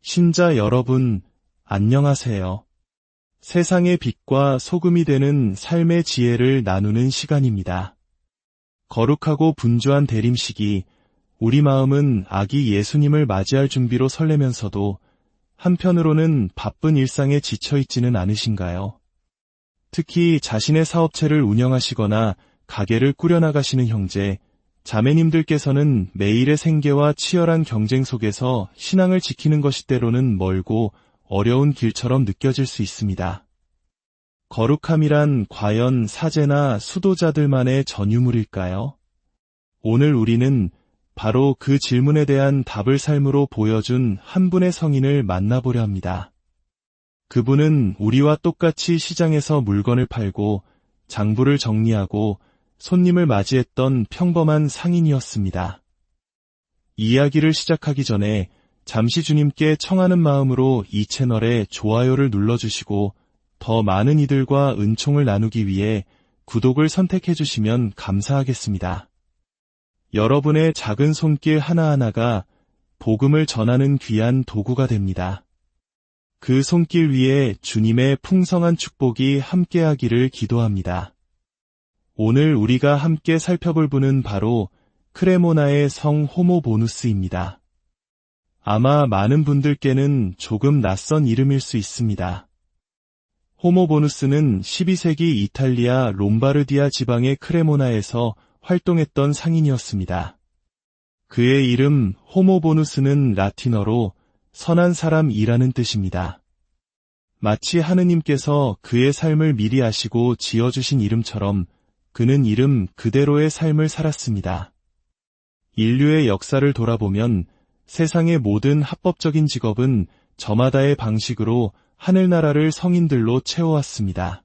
신자 여러분, 안녕하세요. 세상의 빛과 소금이 되는 삶의 지혜를 나누는 시간입니다. 거룩하고 분주한 대림식이 우리 마음은 아기 예수님을 맞이할 준비로 설레면서도 한편으로는 바쁜 일상에 지쳐있지는 않으신가요? 특히 자신의 사업체를 운영하시거나 가게를 꾸려나가시는 형제, 자매님들께서는 매일의 생계와 치열한 경쟁 속에서 신앙을 지키는 것이 때로는 멀고 어려운 길처럼 느껴질 수 있습니다. 거룩함이란 과연 사제나 수도자들만의 전유물일까요? 오늘 우리는 바로 그 질문에 대한 답을 삶으로 보여준 한 분의 성인을 만나보려 합니다. 그분은 우리와 똑같이 시장에서 물건을 팔고 장부를 정리하고 손님을 맞이했던 평범한 상인이었습니다. 이야기를 시작하기 전에 잠시 주님께 청하는 마음으로 이 채널에 좋아요를 눌러주시고 더 많은 이들과 은총을 나누기 위해 구독을 선택해 주시면 감사하겠습니다. 여러분의 작은 손길 하나하나가 복음을 전하는 귀한 도구가 됩니다. 그 손길 위에 주님의 풍성한 축복이 함께하기를 기도합니다. 오늘 우리가 함께 살펴볼 분은 바로 크레모나의 성 호모보누스입니다. 아마 많은 분들께는 조금 낯선 이름일 수 있습니다. 호모보누스는 12세기 이탈리아 롬바르디아 지방의 크레모나에서 활동했던 상인이었습니다. 그의 이름 호모보누스는 라틴어로 선한 사람이라는 뜻입니다. 마치 하느님께서 그의 삶을 미리 아시고 지어주신 이름처럼 그는 이름 그대로의 삶을 살았습니다. 인류의 역사를 돌아보면 세상의 모든 합법적인 직업은 저마다의 방식으로 하늘나라를 성인들로 채워왔습니다.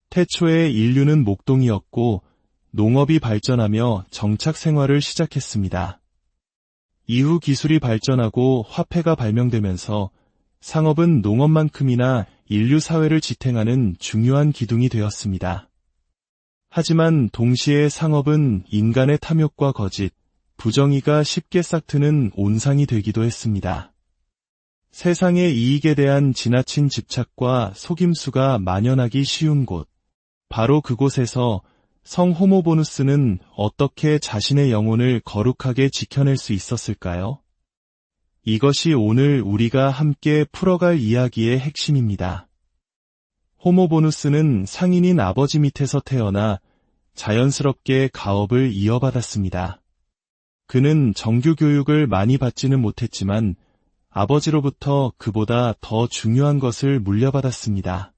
태초에 인류는 목동이었고 농업이 발전하며 정착 생활을 시작했습니다. 이후 기술이 발전하고 화폐가 발명되면서 상업은 농업만큼이나 인류 사회를 지탱하는 중요한 기둥이 되었습니다. 하지만 동시에 상업은 인간의 탐욕과 거짓, 부정의가 쉽게 싹트는 온상이 되기도 했습니다. 세상의 이익에 대한 지나친 집착과 속임수가 만연하기 쉬운 곳, 바로 그곳에서 성 호모보누스는 어떻게 자신의 영혼을 거룩하게 지켜낼 수 있었을까요? 이것이 오늘 우리가 함께 풀어갈 이야기의 핵심입니다. 호모보누스는 상인인 아버지 밑에서 태어나 자연스럽게 가업을 이어받았습니다. 그는 정규 교육을 많이 받지는 못했지만 아버지로부터 그보다 더 중요한 것을 물려받았습니다.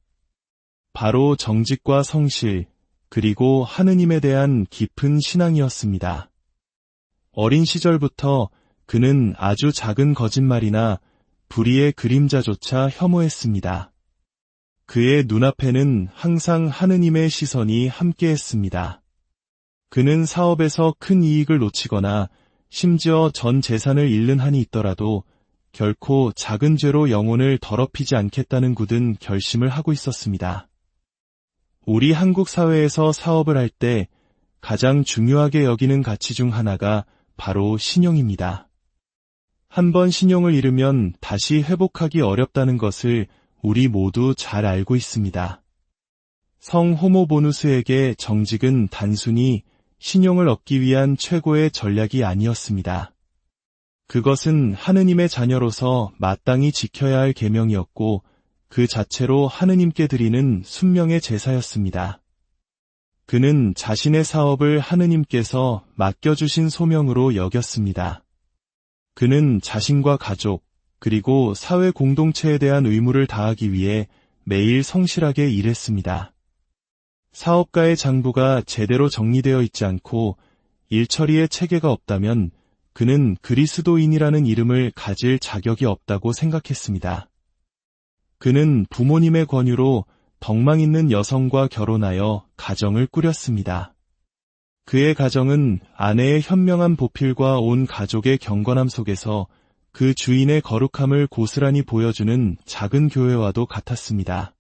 바로 정직과 성실, 그리고 하느님에 대한 깊은 신앙이었습니다. 어린 시절부터 그는 아주 작은 거짓말이나 불의의 그림자조차 혐오했습니다. 그의 눈앞에는 항상 하느님의 시선이 함께했습니다. 그는 사업에서 큰 이익을 놓치거나 심지어 전 재산을 잃는 한이 있더라도 결코 작은 죄로 영혼을 더럽히지 않겠다는 굳은 결심을 하고 있었습니다. 우리 한국 사회에서 사업을 할 때 가장 중요하게 여기는 가치 중 하나가 바로 신용입니다. 한번 신용을 잃으면 다시 회복하기 어렵다는 것을 우리 모두 잘 알고 있습니다. 성 호모보누스에게 정직은 단순히 신용을 얻기 위한 최고의 전략이 아니었습니다. 그것은 하느님의 자녀로서 마땅히 지켜야 할 계명이었고 그 자체로 하느님께 드리는 순명의 제사였습니다. 그는 자신의 사업을 하느님께서 맡겨주신 소명으로 여겼습니다. 그는 자신과 가족, 그리고 사회 공동체에 대한 의무를 다하기 위해 매일 성실하게 일했습니다. 사업가의 장부가 제대로 정리되어 있지 않고 일처리에 체계가 없다면 그는 그리스도인이라는 이름을 가질 자격이 없다고 생각했습니다. 그는 부모님의 권유로 덕망 있는 여성과 결혼하여 가정을 꾸렸습니다. 그의 가정은 아내의 현명한 보필과 온 가족의 경건함 속에서 그 주인의 거룩함을 고스란히 보여주는 작은 교회와도 같았습니다.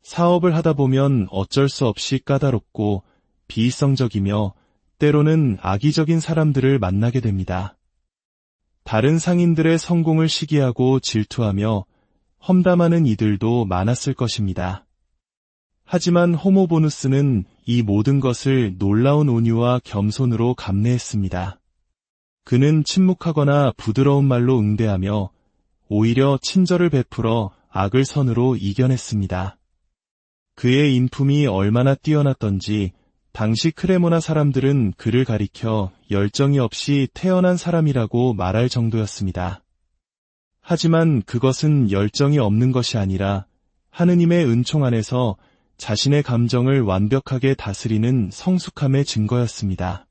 사업을 하다 보면 어쩔 수 없이 까다롭고 비이성적이며 때로는 악의적인 사람들을 만나게 됩니다. 다른 상인들의 성공을 시기하고 질투하며 험담하는 이들도 많았을 것입니다. 하지만 호모보누스는 이 모든 것을 놀라운 온유와 겸손으로 감내했습니다. 그는 침묵하거나 부드러운 말로 응대하며 오히려 친절을 베풀어 악을 선으로 이겨냈습니다. 그의 인품이 얼마나 뛰어났던지 당시 크레모나 사람들은 그를 가리켜 열정이 없이 태어난 사람이라고 말할 정도였습니다. 하지만 그것은 열정이 없는 것이 아니라 하느님의 은총 안에서 자신의 감정을 완벽하게 다스리는 성숙함의 증거였습니다.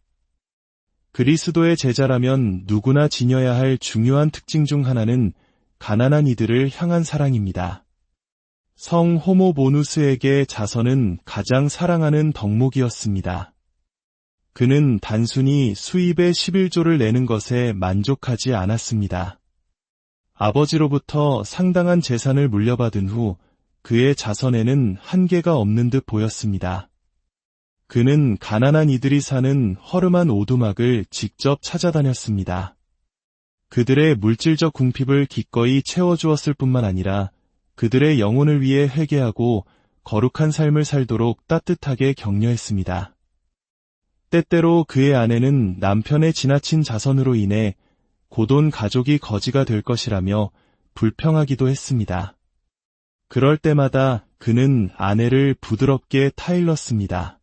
그리스도의 제자라면 누구나 지녀야 할 중요한 특징 중 하나는 가난한 이들을 향한 사랑입니다. 성 호모보누스에게 자선은 가장 사랑하는 덕목이었습니다. 그는 단순히 수입의 11조를 내는 것에 만족하지 않았습니다. 아버지로부터 상당한 재산을 물려받은 후 그의 자선에는 한계가 없는 듯 보였습니다. 그는 가난한 이들이 사는 허름한 오두막을 직접 찾아다녔습니다. 그들의 물질적 궁핍을 기꺼이 채워주었을 뿐만 아니라 그들의 영혼을 위해 회개하고 거룩한 삶을 살도록 따뜻하게 격려했습니다. 때때로 그의 아내는 남편의 지나친 자선으로 인해 고돈 가족이 거지가 될 것이라며 불평하기도 했습니다. 그럴 때마다 그는 아내를 부드럽게 타일렀습니다.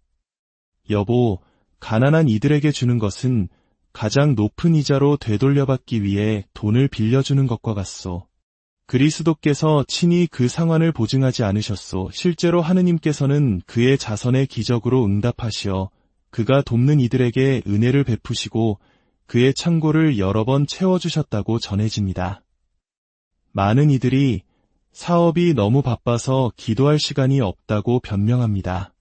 여보, 가난한 이들에게 주는 것은 가장 높은 이자로 되돌려받기 위해 돈을 빌려주는 것과 같소. 그리스도께서 친히 그 상환을 보증하지 않으셨소. 실제로 하느님께서는 그의 자선의 기적으로 응답하시어 그가 돕는 이들에게 은혜를 베푸시고 그의 창고를 여러 번 채워주셨다고 전해집니다. 많은 이들이 사업이 너무 바빠서 기도할 시간이 없다고 변명합니다.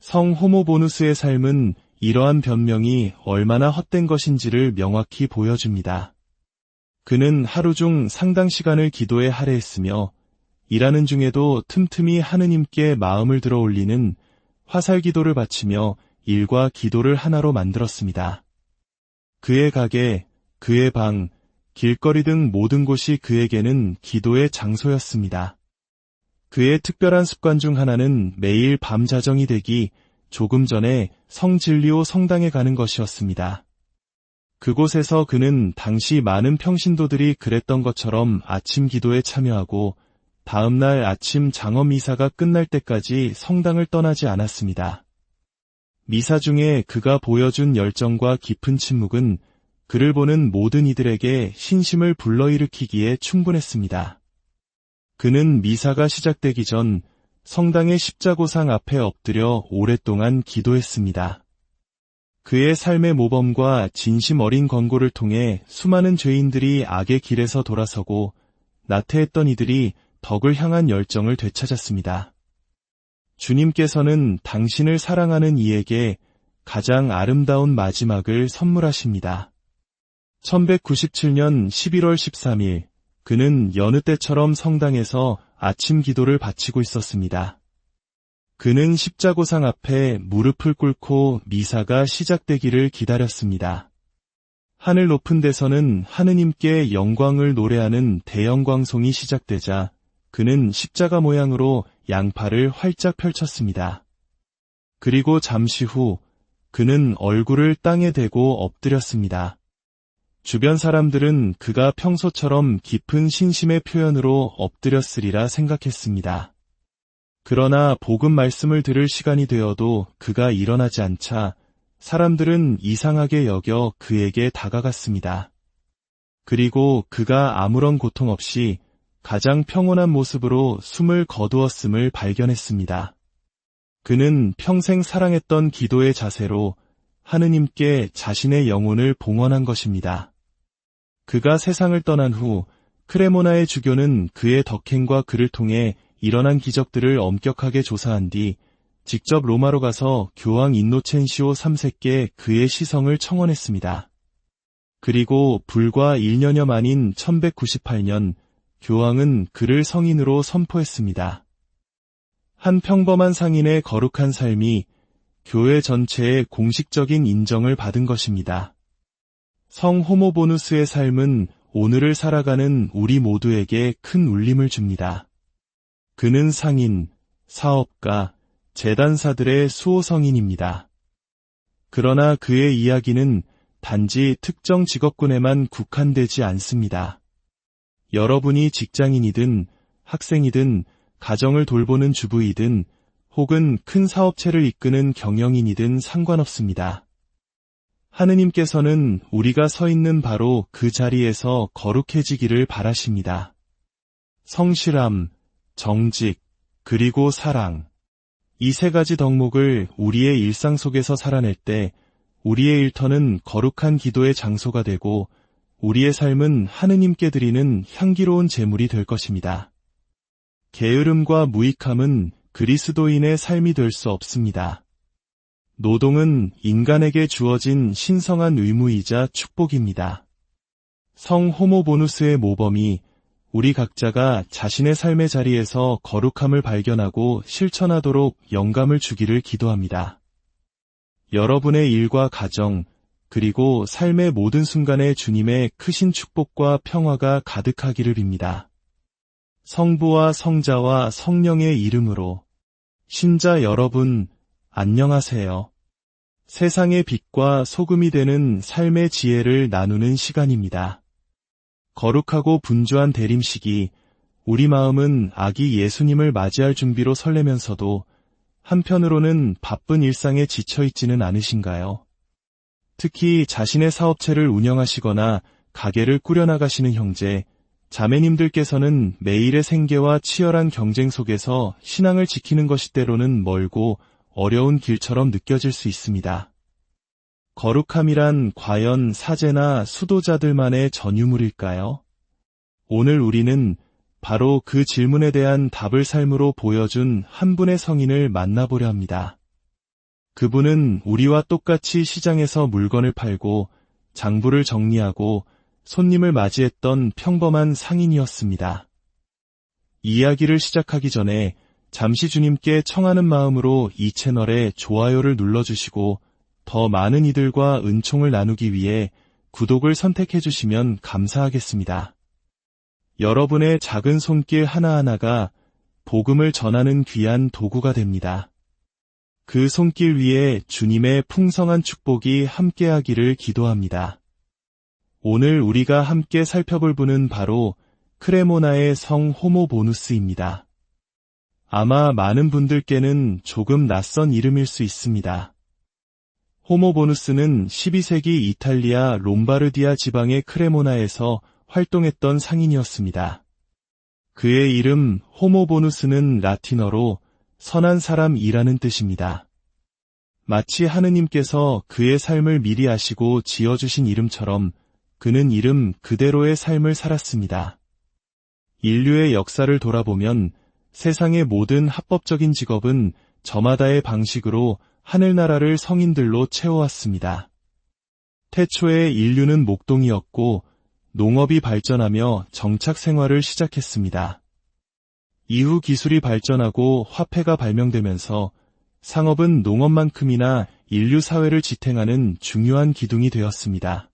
성 호모보누스의 삶은 이러한 변명이 얼마나 헛된 것인지를 명확히 보여줍니다. 그는 하루 중 상당 시간을 기도에 할애했으며 일하는 중에도 틈틈이 하느님께 마음을 들어 올리는 화살 기도를 바치며 일과 기도를 하나로 만들었습니다. 그의 가게, 그의 방, 길거리 등 모든 곳이 그에게는 기도의 장소였습니다. 그의 특별한 습관 중 하나는 매일 밤 자정이 되기 조금 전에 성진리오 성당에 가는 것이었습니다. 그곳에서 그는 당시 많은 평신도들이 그랬던 것처럼 아침 기도에 참여하고 다음날 아침 장엄 미사가 끝날 때까지 성당을 떠나지 않았습니다. 미사 중에 그가 보여준 열정과 깊은 침묵은 그를 보는 모든 이들에게 신심을 불러일으키기에 충분했습니다. 그는 미사가 시작되기 전 성당의 십자고상 앞에 엎드려 오랫동안 기도했습니다. 그의 삶의 모범과 진심 어린 권고를 통해 수많은 죄인들이 악의 길에서 돌아서고 나태했던 이들이 덕을 향한 열정을 되찾았습니다. 주님께서는 당신을 사랑하는 이에게 가장 아름다운 마지막을 선물하십니다. 1197년 11월 13일, 그는 여느 때처럼 성당에서 아침 기도를 바치고 있었습니다. 그는 십자고상 앞에 무릎을 꿇고 미사가 시작되기를 기다렸습니다. 하늘 높은 데서는 하느님께 영광을 노래하는 대영광송이 시작되자 그는 십자가 모양으로 양팔을 활짝 펼쳤습니다. 그리고 잠시 후 그는 얼굴을 땅에 대고 엎드렸습니다. 주변 사람들은 그가 평소처럼 깊은 신심의 표현으로 엎드렸으리라 생각했습니다. 그러나 복음 말씀을 들을 시간이 되어도 그가 일어나지 않자 사람들은 이상하게 여겨 그에게 다가갔습니다. 그리고 그가 아무런 고통 없이 가장 평온한 모습으로 숨을 거두었음을 발견했습니다. 그는 평생 사랑했던 기도의 자세로 하느님께 자신의 영혼을 봉헌한 것입니다. 그가 세상을 떠난 후 크레모나의 주교는 그의 덕행과 그를 통해 일어난 기적들을 엄격하게 조사한 뒤 직접 로마로 가서 교황 인노첸시오 3세께 그의 시성을 청원했습니다. 그리고 불과 1년여 만인 1198년 교황은 그를 성인으로 선포했습니다. 한 평범한 상인의 거룩한 삶이 교회 전체의 공식적인 인정을 받은 것입니다. 성 호모보누스의 삶은 오늘을 살아가는 우리 모두에게 큰 울림을 줍니다. 그는 상인, 사업가, 재단사들의 수호성인입니다. 그러나 그의 이야기는 단지 특정 직업군에만 국한되지 않습니다. 여러분이 직장인이든 학생이든 가정을 돌보는 주부이든 혹은 큰 사업체를 이끄는 경영인이든 상관없습니다. 하느님께서는 우리가 서 있는 바로 그 자리에서 거룩해지기를 바라십니다. 성실함, 정직, 그리고 사랑. 이 세 가지 덕목을 우리의 일상 속에서 살아낼 때 우리의 일터는 거룩한 기도의 장소가 되고 우리의 삶은 하느님께 드리는 향기로운 제물이 될 것입니다. 게으름과 무익함은 그리스도인의 삶이 될 수 없습니다. 노동은 인간에게 주어진 신성한 의무이자 축복입니다. 성 호모보누스의 모범이 우리 각자가 자신의 삶의 자리에서 거룩함을 발견하고 실천하도록 영감을 주기를 기도합니다. 여러분의 일과 가정, 그리고 삶의 모든 순간에 주님의 크신 축복과 평화가 가득하기를 빕니다. 성부와 성자와 성령의 이름으로. 신자 여러분, 안녕하세요. 세상의 빛과 소금이 되는 삶의 지혜를 나누는 시간입니다. 거룩하고 분주한 대림식이 우리 마음은 아기 예수님을 맞이할 준비로 설레면서도 한편으로는 바쁜 일상에 지쳐있지는 않으신가요? 특히 자신의 사업체를 운영하시거나 가게를 꾸려나가시는 형제, 자매님들께서는 매일의 생계와 치열한 경쟁 속에서 신앙을 지키는 것이 때로는 멀고 어려운 길처럼 느껴질 수 있습니다. 거룩함이란 과연 사제나 수도자들만의 전유물일까요? 오늘 우리는 바로 그 질문에 대한 답을 삶으로 보여준 한 분의 성인을 만나보려 합니다. 그분은 우리와 똑같이 시장에서 물건을 팔고 장부를 정리하고 손님을 맞이했던 평범한 상인이었습니다. 이야기를 시작하기 전에 잠시 주님께 청하는 마음으로 이 채널에 좋아요를 눌러주시고 더 많은 이들과 은총을 나누기 위해 구독을 선택해 주시면 감사하겠습니다. 여러분의 작은 손길 하나하나가 복음을 전하는 귀한 도구가 됩니다. 그 손길 위에 주님의 풍성한 축복이 함께하기를 기도합니다. 오늘 우리가 함께 살펴볼 분은 바로 크레모나의 성 호모보누스입니다. 아마 많은 분들께는 조금 낯선 이름일 수 있습니다. 호모보누스는 12세기 이탈리아 롬바르디아 지방의 크레모나에서 활동했던 상인이었습니다. 그의 이름 호모보누스는 라틴어로 선한 사람이라는 뜻입니다. 마치 하느님께서 그의 삶을 미리 아시고 지어주신 이름처럼 그는 이름 그대로의 삶을 살았습니다. 인류의 역사를 돌아보면 세상의 모든 합법적인 직업은 저마다의 방식으로 하늘나라를 성인들로 채워왔습니다. 태초에 인류는 목동이었고 농업이 발전하며 정착 생활을 시작했습니다. 이후 기술이 발전하고 화폐가 발명되면서 상업은 농업만큼이나 인류 사회를 지탱하는 중요한 기둥이 되었습니다.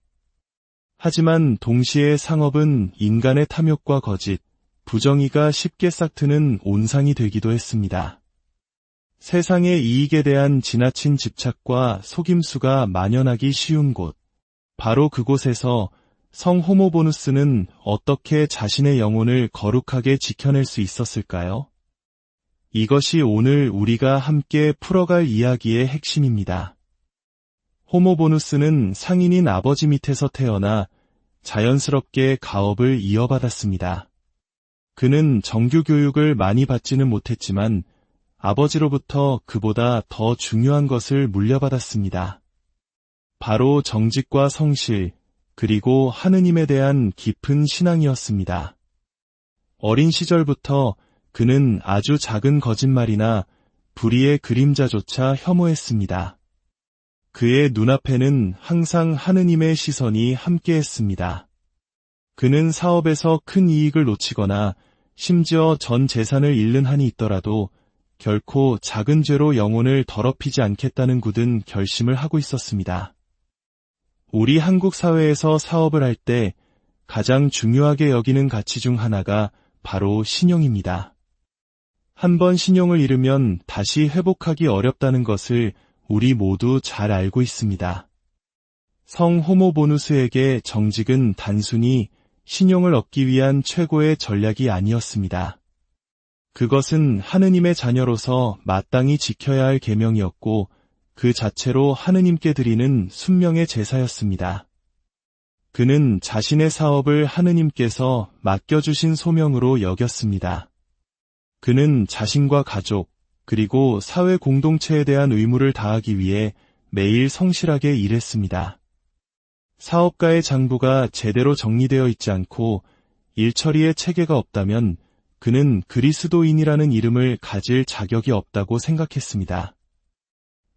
하지만 동시에 상업은 인간의 탐욕과 거짓, 부정의가 쉽게 싹트는 온상이 되기도 했습니다. 세상의 이익에 대한 지나친 집착과 속임수가 만연하기 쉬운 곳, 바로 그곳에서 성 호모보누스는 어떻게 자신의 영혼을 거룩하게 지켜낼 수 있었을까요? 이것이 오늘 우리가 함께 풀어갈 이야기의 핵심입니다. 호모보누스는 상인인 아버지 밑에서 태어나 자연스럽게 가업을 이어받았습니다. 그는 정규 교육을 많이 받지는 못했지만 아버지로부터 그보다 더 중요한 것을 물려받았습니다. 바로 정직과 성실, 그리고 하느님에 대한 깊은 신앙이었습니다. 어린 시절부터 그는 아주 작은 거짓말이나 불의의 그림자조차 혐오했습니다. 그의 눈앞에는 항상 하느님의 시선이 함께했습니다. 그는 사업에서 큰 이익을 놓치거나 심지어 전 재산을 잃는 한이 있더라도 결코 작은 죄로 영혼을 더럽히지 않겠다는 굳은 결심을 하고 있었습니다. 우리 한국 사회에서 사업을 할 때 가장 중요하게 여기는 가치 중 하나가 바로 신용입니다. 한번 신용을 잃으면 다시 회복하기 어렵다는 것을 우리 모두 잘 알고 있습니다. 성 호모보누스에게 정직은 단순히 신용을 얻기 위한 최고의 전략이 아니었습니다. 그것은 하느님의 자녀로서 마땅히 지켜야 할 계명이었고 그 자체로 하느님께 드리는 순명의 제사였습니다. 그는 자신의 사업을 하느님께서 맡겨주신 소명으로 여겼습니다. 그는 자신과 가족, 그리고 사회 공동체에 대한 의무를 다하기 위해 매일 성실하게 일했습니다. 사업가의 장부가 제대로 정리되어 있지 않고 일처리에 체계가 없다면 그는 그리스도인이라는 이름을 가질 자격이 없다고 생각했습니다.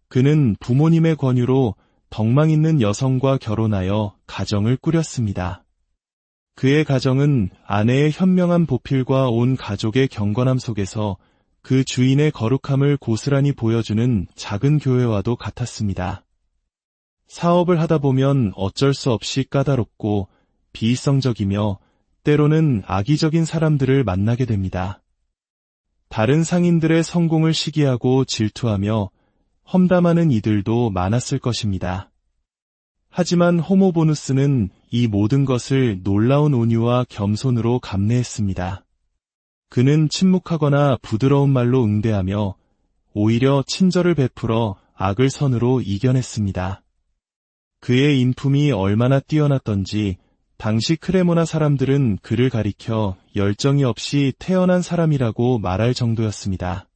그는 부모님의 권유로 덕망 있는 여성과 결혼하여 가정을 꾸렸습니다. 그의 가정은 아내의 현명한 보필과 온 가족의 경건함 속에서 그 주인의 거룩함을 고스란히 보여주는 작은 교회와도 같았습니다. 사업을 하다 보면 어쩔 수 없이 까다롭고 비이성적이며 때로는 악의적인 사람들을 만나게 됩니다. 다른 상인들의 성공을 시기하고 질투하며 험담하는 이들도 많았을 것입니다. 하지만 호모보누스는 이 모든 것을 놀라운 온유와 겸손으로 감내했습니다. 그는 침묵하거나 부드러운 말로 응대하며 오히려 친절을 베풀어 악을 선으로 이겨냈습니다. 그의 인품이 얼마나 뛰어났던지 당시 크레모나 사람들은 그를 가리켜 열정이 없이 태어난 사람이라고 말할 정도였습니다.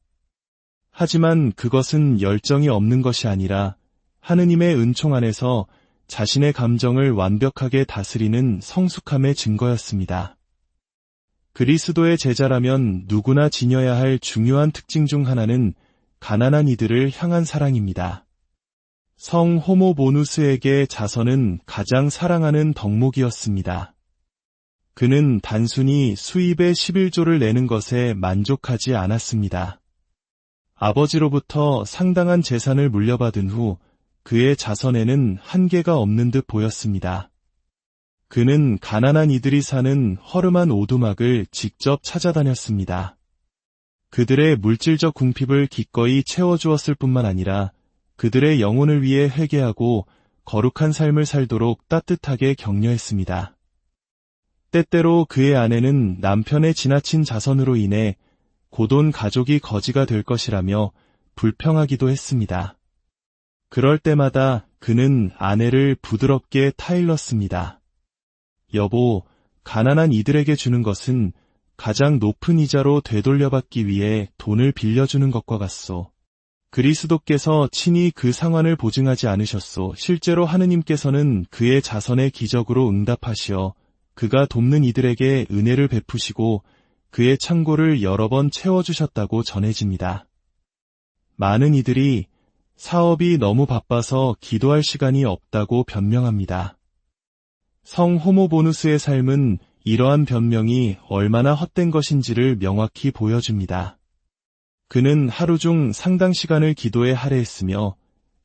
하지만 그것은 열정이 없는 것이 아니라 하느님의 은총 안에서 자신의 감정을 완벽하게 다스리는 성숙함의 증거였습니다. 그리스도의 제자라면 누구나 지녀야 할 중요한 특징 중 하나는 가난한 이들을 향한 사랑입니다. 성 호모보누스에게 자선은 가장 사랑하는 덕목이었습니다. 그는 단순히 수입의 11조를 내는 것에 만족하지 않았습니다. 아버지로부터 상당한 재산을 물려받은 후 그의 자선에는 한계가 없는 듯 보였습니다. 그는 가난한 이들이 사는 허름한 오두막을 직접 찾아다녔습니다. 그들의 물질적 궁핍을 기꺼이 채워주었을 뿐만 아니라 그들의 영혼을 위해 회개하고 거룩한 삶을 살도록 따뜻하게 격려했습니다. 때때로 그의 아내는 남편의 지나친 자선으로 인해 고돈 가족이 거지가 될 것이라며 불평하기도 했습니다. 그럴 때마다 그는 아내를 부드럽게 타일렀습니다. 여보, 가난한 이들에게 주는 것은 가장 높은 이자로 되돌려받기 위해 돈을 빌려주는 것과 같소. 그리스도께서 친히 그 상환을 보증하지 않으셨소. 실제로 하느님께서는 그의 자선의 기적으로 응답하시어 그가 돕는 이들에게 은혜를 베푸시고 그의 창고를 여러 번 채워주셨다고 전해집니다. 많은 이들이 사업이 너무 바빠서 기도할 시간이 없다고 변명합니다. 성 호모보누스의 삶은 이러한 변명이 얼마나 헛된 것인지를 명확히 보여줍니다. 그는 하루 중 상당 시간을 기도에 할애했으며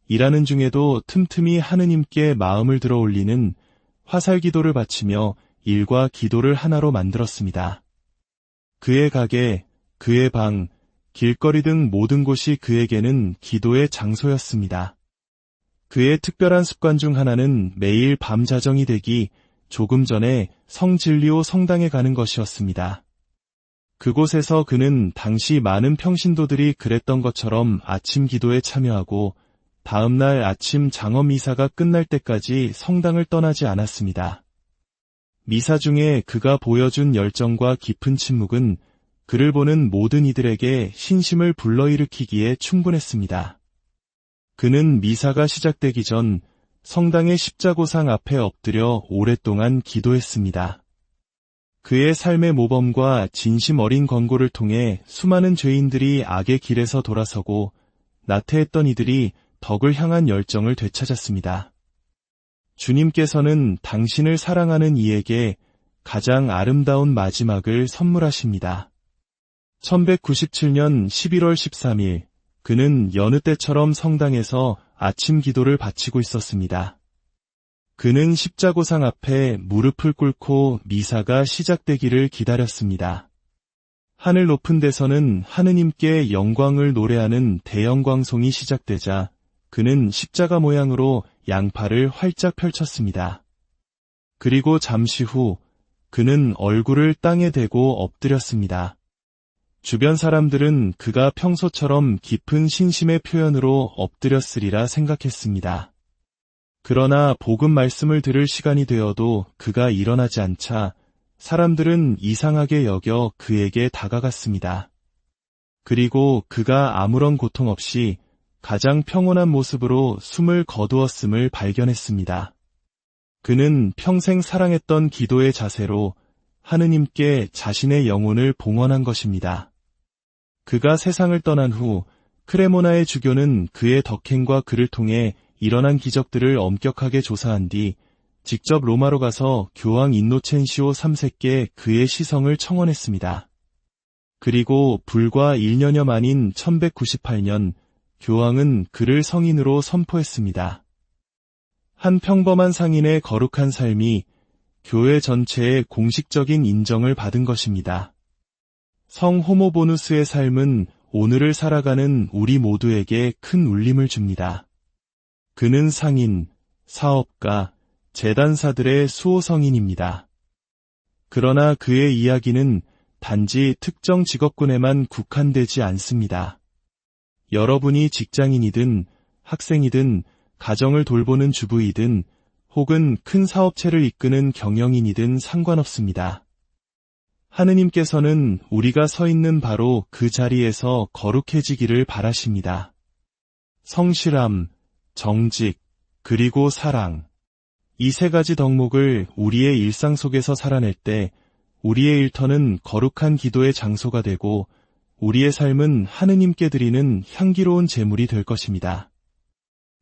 일하는 중에도 틈틈이 하느님께 마음을 들어 올리는 화살 기도를 바치며 일과 기도를 하나로 만들었습니다. 그의 가게, 그의 방, 길거리 등 모든 곳이 그에게는 기도의 장소였습니다. 그의 특별한 습관 중 하나는 매일 밤 자정이 되기 조금 전에 성진리오 성당에 가는 것이었습니다. 그곳에서 그는 당시 많은 평신도들이 그랬던 것처럼 아침 기도에 참여하고 다음날 아침 장엄 미사가 끝날 때까지 성당을 떠나지 않았습니다. 미사 중에 그가 보여준 열정과 깊은 침묵은 그를 보는 모든 이들에게 신심을 불러일으키기에 충분했습니다. 그는 미사가 시작되기 전 성당의 십자고상 앞에 엎드려 오랫동안 기도했습니다. 그의 삶의 모범과 진심 어린 권고를 통해 수많은 죄인들이 악의 길에서 돌아서고 나태했던 이들이 덕을 향한 열정을 되찾았습니다. 주님께서는 당신을 사랑하는 이에게 가장 아름다운 마지막을 선물하십니다. 1197년 11월 13일, 그는 여느 때처럼 성당에서 아침 기도를 바치고 있었습니다. 그는 십자고상 앞에 무릎을 꿇고 미사가 시작되기를 기다렸습니다. 하늘 높은 데서는 하느님께 영광을 노래하는 대영광송이 시작되자 그는 십자가 모양으로 양팔을 활짝 펼쳤습니다. 그리고 잠시 후 그는 얼굴을 땅에 대고 엎드렸습니다. 주변 사람들은 그가 평소처럼 깊은 신심의 표현으로 엎드렸으리라 생각했습니다. 그러나 복음 말씀을 들을 시간이 되어도 그가 일어나지 않자 사람들은 이상하게 여겨 그에게 다가갔습니다. 그리고 그가 아무런 고통 없이 가장 평온한 모습으로 숨을 거두었음을 발견했습니다. 그는 평생 사랑했던 기도의 자세로 하느님께 자신의 영혼을 봉헌한 것입니다. 그가 세상을 떠난 후 크레모나의 주교는 그의 덕행과 그를 통해 일어난 기적들을 엄격하게 조사한 뒤 직접 로마로 가서 교황 인노첸시오 3세께 그의 시성을 청원했습니다. 그리고 불과 1년여 만인 1198년 교황은 그를 성인으로 선포했습니다. 한 평범한 상인의 거룩한 삶이 교회 전체의 공식적인 인정을 받은 것입니다. 성 호모보누스의 삶은 오늘을 살아가는 우리 모두에게 큰 울림을 줍니다. 그는 상인, 사업가, 재단사들의 수호성인입니다. 그러나 그의 이야기는 단지 특정 직업군에만 국한되지 않습니다. 여러분이 직장인이든 학생이든 가정을 돌보는 주부이든 혹은 큰 사업체를 이끄는 경영인이든 상관없습니다. 하느님께서는 우리가 서 있는 바로 그 자리에서 거룩해지기를 바라십니다. 성실함, 정직, 그리고 사랑. 이 세 가지 덕목을 우리의 일상 속에서 살아낼 때 우리의 일터는 거룩한 기도의 장소가 되고 우리의 삶은 하느님께 드리는 향기로운 제물이 될 것입니다.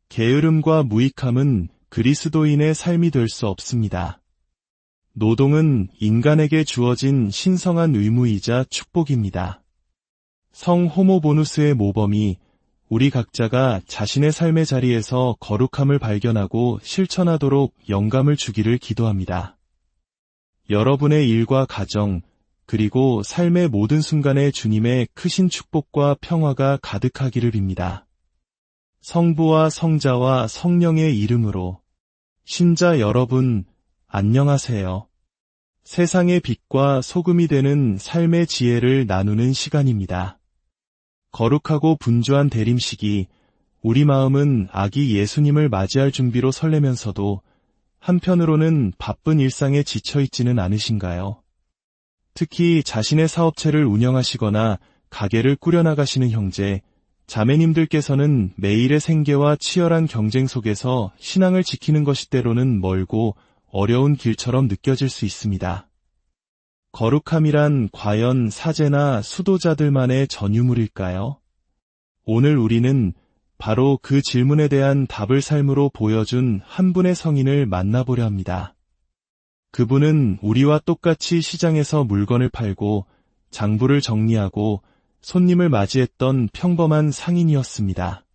게으름과 무익함은 그리스도인의 삶이 될 수 없습니다. 노동은 인간에게 주어진 신성한 의무이자 축복입니다. 성 호모보누스의 모범이 우리 각자가 자신의 삶의 자리에서 거룩함을 발견하고 실천하도록 영감을 주기를 기도합니다. 여러분의 일과 가정, 그리고 삶의 모든 순간에 주님의 크신 축복과 평화가 가득하기를 빕니다. 성부와 성자와 성령의 이름으로. 신자 여러분, 안녕하세요. 세상의 빛과 소금이 되는 삶의 지혜를 나누는 시간입니다. 거룩하고 분주한 대림식이 우리 마음은 아기 예수님을 맞이할 준비로 설레면서도 한편으로는 바쁜 일상에 지쳐있지는 않으신가요? 특히 자신의 사업체를 운영하시거나 가게를 꾸려나가시는 형제, 자매님들께서는 매일의 생계와 치열한 경쟁 속에서 신앙을 지키는 것이 때로는 멀고 어려운 길처럼 느껴질 수 있습니다. 거룩함이란 과연 사제나 수도자들만의 전유물일까요? 오늘 우리는 바로 그 질문에 대한 답을 삶으로 보여준 한 분의 성인을 만나보려 합니다. 그분은 우리와 똑같이 시장에서 물건을 팔고 장부를 정리하고 손님을 맞이했던 평범한 상인이었습니다.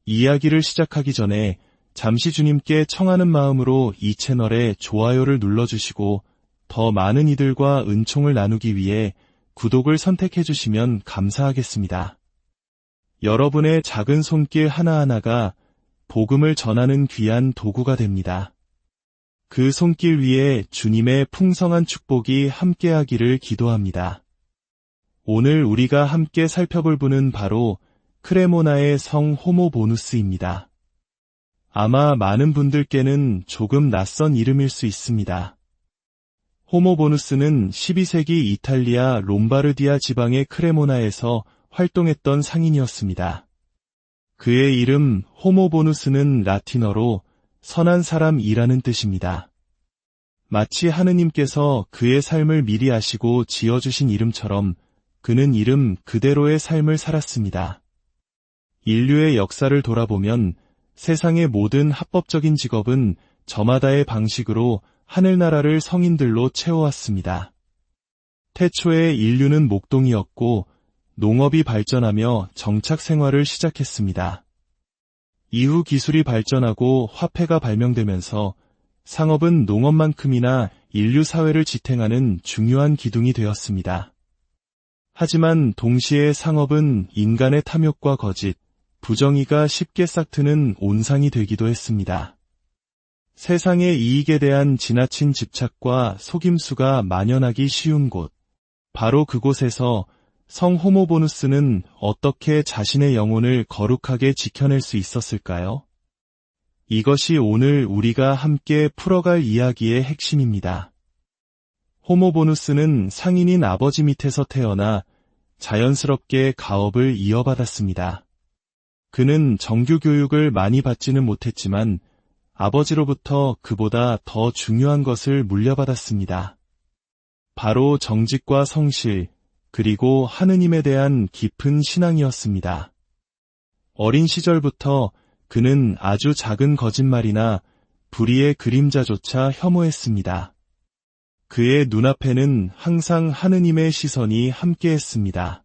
이야기를 시작하기 전에 잠시 주님께 청하는 마음으로 이 채널에 좋아요를 눌러주시고 더 많은 이들과 은총을 나누기 위해 구독을 선택해 주시면 감사하겠습니다. 여러분의 작은 손길 하나하나가 복음을 전하는 귀한 도구가 됩니다. 그 손길 위에 주님의 풍성한 축복이 함께하기를 기도합니다. 오늘 우리가 함께 살펴볼 분은 바로 크레모나의 성 호모보누스입니다. 아마 많은 분들께는 조금 낯선 이름일 수 있습니다. 호모보누스는 12세기 이탈리아 롬바르디아 지방의 크레모나에서 활동했던 상인이었습니다. 그의 이름 호모보누스는 라틴어로 선한 사람이라는 뜻입니다. 마치 하느님께서 그의 삶을 미리 아시고 지어주신 이름처럼 그는 이름 그대로의 삶을 살았습니다. 인류의 역사를 돌아보면 세상의 모든 합법적인 직업은 저마다의 방식으로 하늘나라를 성인들로 채워왔습니다. 태초에 인류는 목동이었고 농업이 발전하며 정착 생활을 시작했습니다. 이후 기술이 발전하고 화폐가 발명되면서 상업은 농업만큼이나 인류 사회를 지탱하는 중요한 기둥이 되었습니다. 하지만 동시에 상업은 인간의 탐욕과 거짓, 부정의가 쉽게 싹트는 온상이 되기도 했습니다. 세상의 이익에 대한 지나친 집착과 속임수가 만연하기 쉬운 곳, 바로 그곳에서 성 호모보누스는 어떻게 자신의 영혼을 거룩하게 지켜낼 수 있었을까요? 이것이 오늘 우리가 함께 풀어갈 이야기의 핵심입니다. 호모보누스는 상인인 아버지 밑에서 태어나 자연스럽게 가업을 이어받았습니다. 그는 정규 교육을 많이 받지는 못했지만 아버지로부터 그보다 더 중요한 것을 물려받았습니다. 바로 정직과 성실, 그리고 하느님에 대한 깊은 신앙이었습니다. 어린 시절부터 그는 아주 작은 거짓말이나 불의의 그림자조차 혐오했습니다. 그의 눈앞에는 항상 하느님의 시선이 함께했습니다.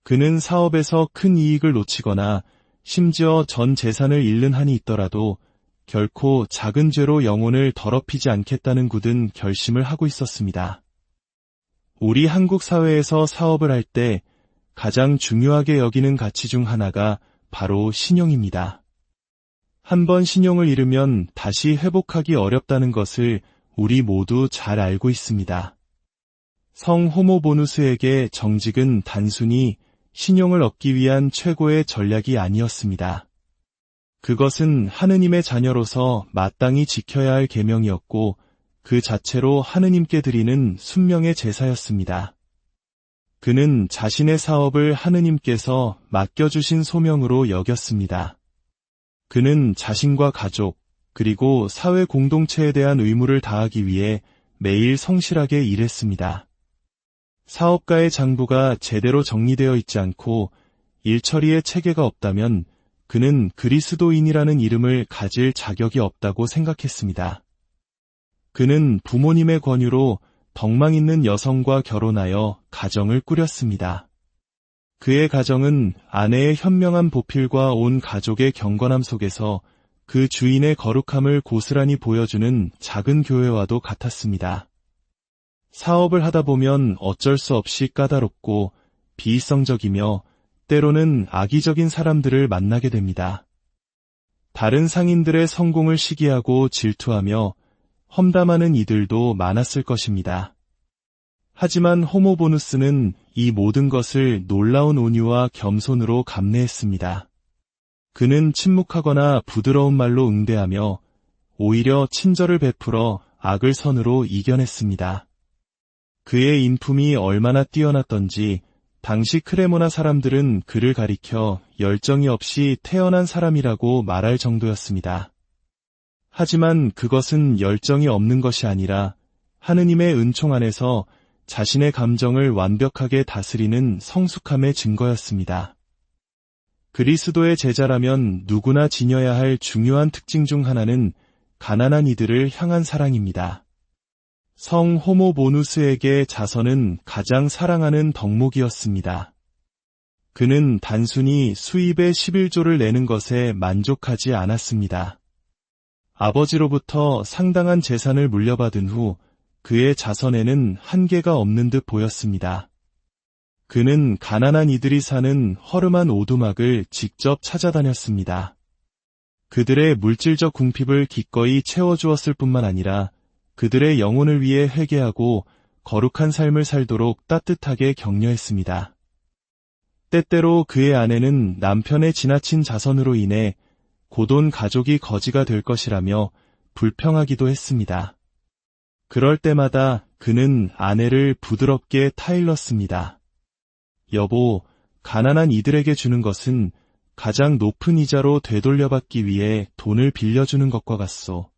그는 사업에서 큰 이익을 놓치거나 심지어 전 재산을 잃는 한이 있더라도 결코 작은 죄로 영혼을 더럽히지 않겠다는 굳은 결심을 하고 있었습니다. 우리 한국 사회에서 사업을 할 때 가장 중요하게 여기는 가치 중 하나가 바로 신용입니다. 한번 신용을 잃으면 다시 회복하기 어렵다는 것을 우리 모두 잘 알고 있습니다. 성 호모보누스에게 정직은 단순히 신용을 얻기 위한 최고의 전략이 아니었습니다. 그것은 하느님의 자녀로서 마땅히 지켜야 할 계명이었고 그 자체로 하느님께 드리는 순명의 제사였습니다. 그는 자신의 사업을 하느님께서 맡겨주신 소명으로 여겼습니다. 그는 자신과 가족, 그리고 사회 공동체에 대한 의무를 다하기 위해 매일 성실하게 일했습니다. 사업가의 장부가 제대로 정리되어 있지 않고 일처리의 체계가 없다면 그는 그리스도인이라는 이름을 가질 자격이 없다고 생각했습니다. 그는 부모님의 권유로 덕망 있는 여성과 결혼하여 가정을 꾸렸습니다. 그의 가정은 아내의 현명한 보필과 온 가족의 경건함 속에서 그 주인의 거룩함을 고스란히 보여주는 작은 교회와도 같았습니다. 사업을 하다 보면 어쩔 수 없이 까다롭고 비이성적이며 때로는 악의적인 사람들을 만나게 됩니다. 다른 상인들의 성공을 시기하고 질투하며 험담하는 이들도 많았을 것입니다. 하지만 호모보누스는 이 모든 것을 놀라운 온유와 겸손으로 감내했습니다. 그는 침묵하거나 부드러운 말로 응대하며 오히려 친절을 베풀어 악을 선으로 이겨냈습니다. 그의 인품이 얼마나 뛰어났던지 당시 크레모나 사람들은 그를 가리켜 열정이 없이 태어난 사람이라고 말할 정도였습니다. 하지만 그것은 열정이 없는 것이 아니라 하느님의 은총 안에서 자신의 감정을 완벽하게 다스리는 성숙함의 증거였습니다. 그리스도의 제자라면 누구나 지녀야 할 중요한 특징 중 하나는 가난한 이들을 향한 사랑입니다. 성 호모보누스에게 자선은 가장 사랑하는 덕목이었습니다. 그는 단순히 수입의 11조를 내는 것에 만족하지 않았습니다. 아버지로부터 상당한 재산을 물려받은 후 그의 자선에는 한계가 없는 듯 보였습니다. 그는 가난한 이들이 사는 허름한 오두막을 직접 찾아다녔습니다. 그들의 물질적 궁핍을 기꺼이 채워주었을 뿐만 아니라 그들의 영혼을 위해 회개하고 거룩한 삶을 살도록 따뜻하게 격려했습니다. 때때로 그의 아내는 남편의 지나친 자선으로 인해 고돈 가족이 거지가 될 것이라며 불평하기도 했습니다. 그럴 때마다 그는 아내를 부드럽게 타일렀습니다. 여보, 가난한 이들에게 주는 것은 가장 높은 이자로 되돌려받기 위해 돈을 빌려주는 것과 같소.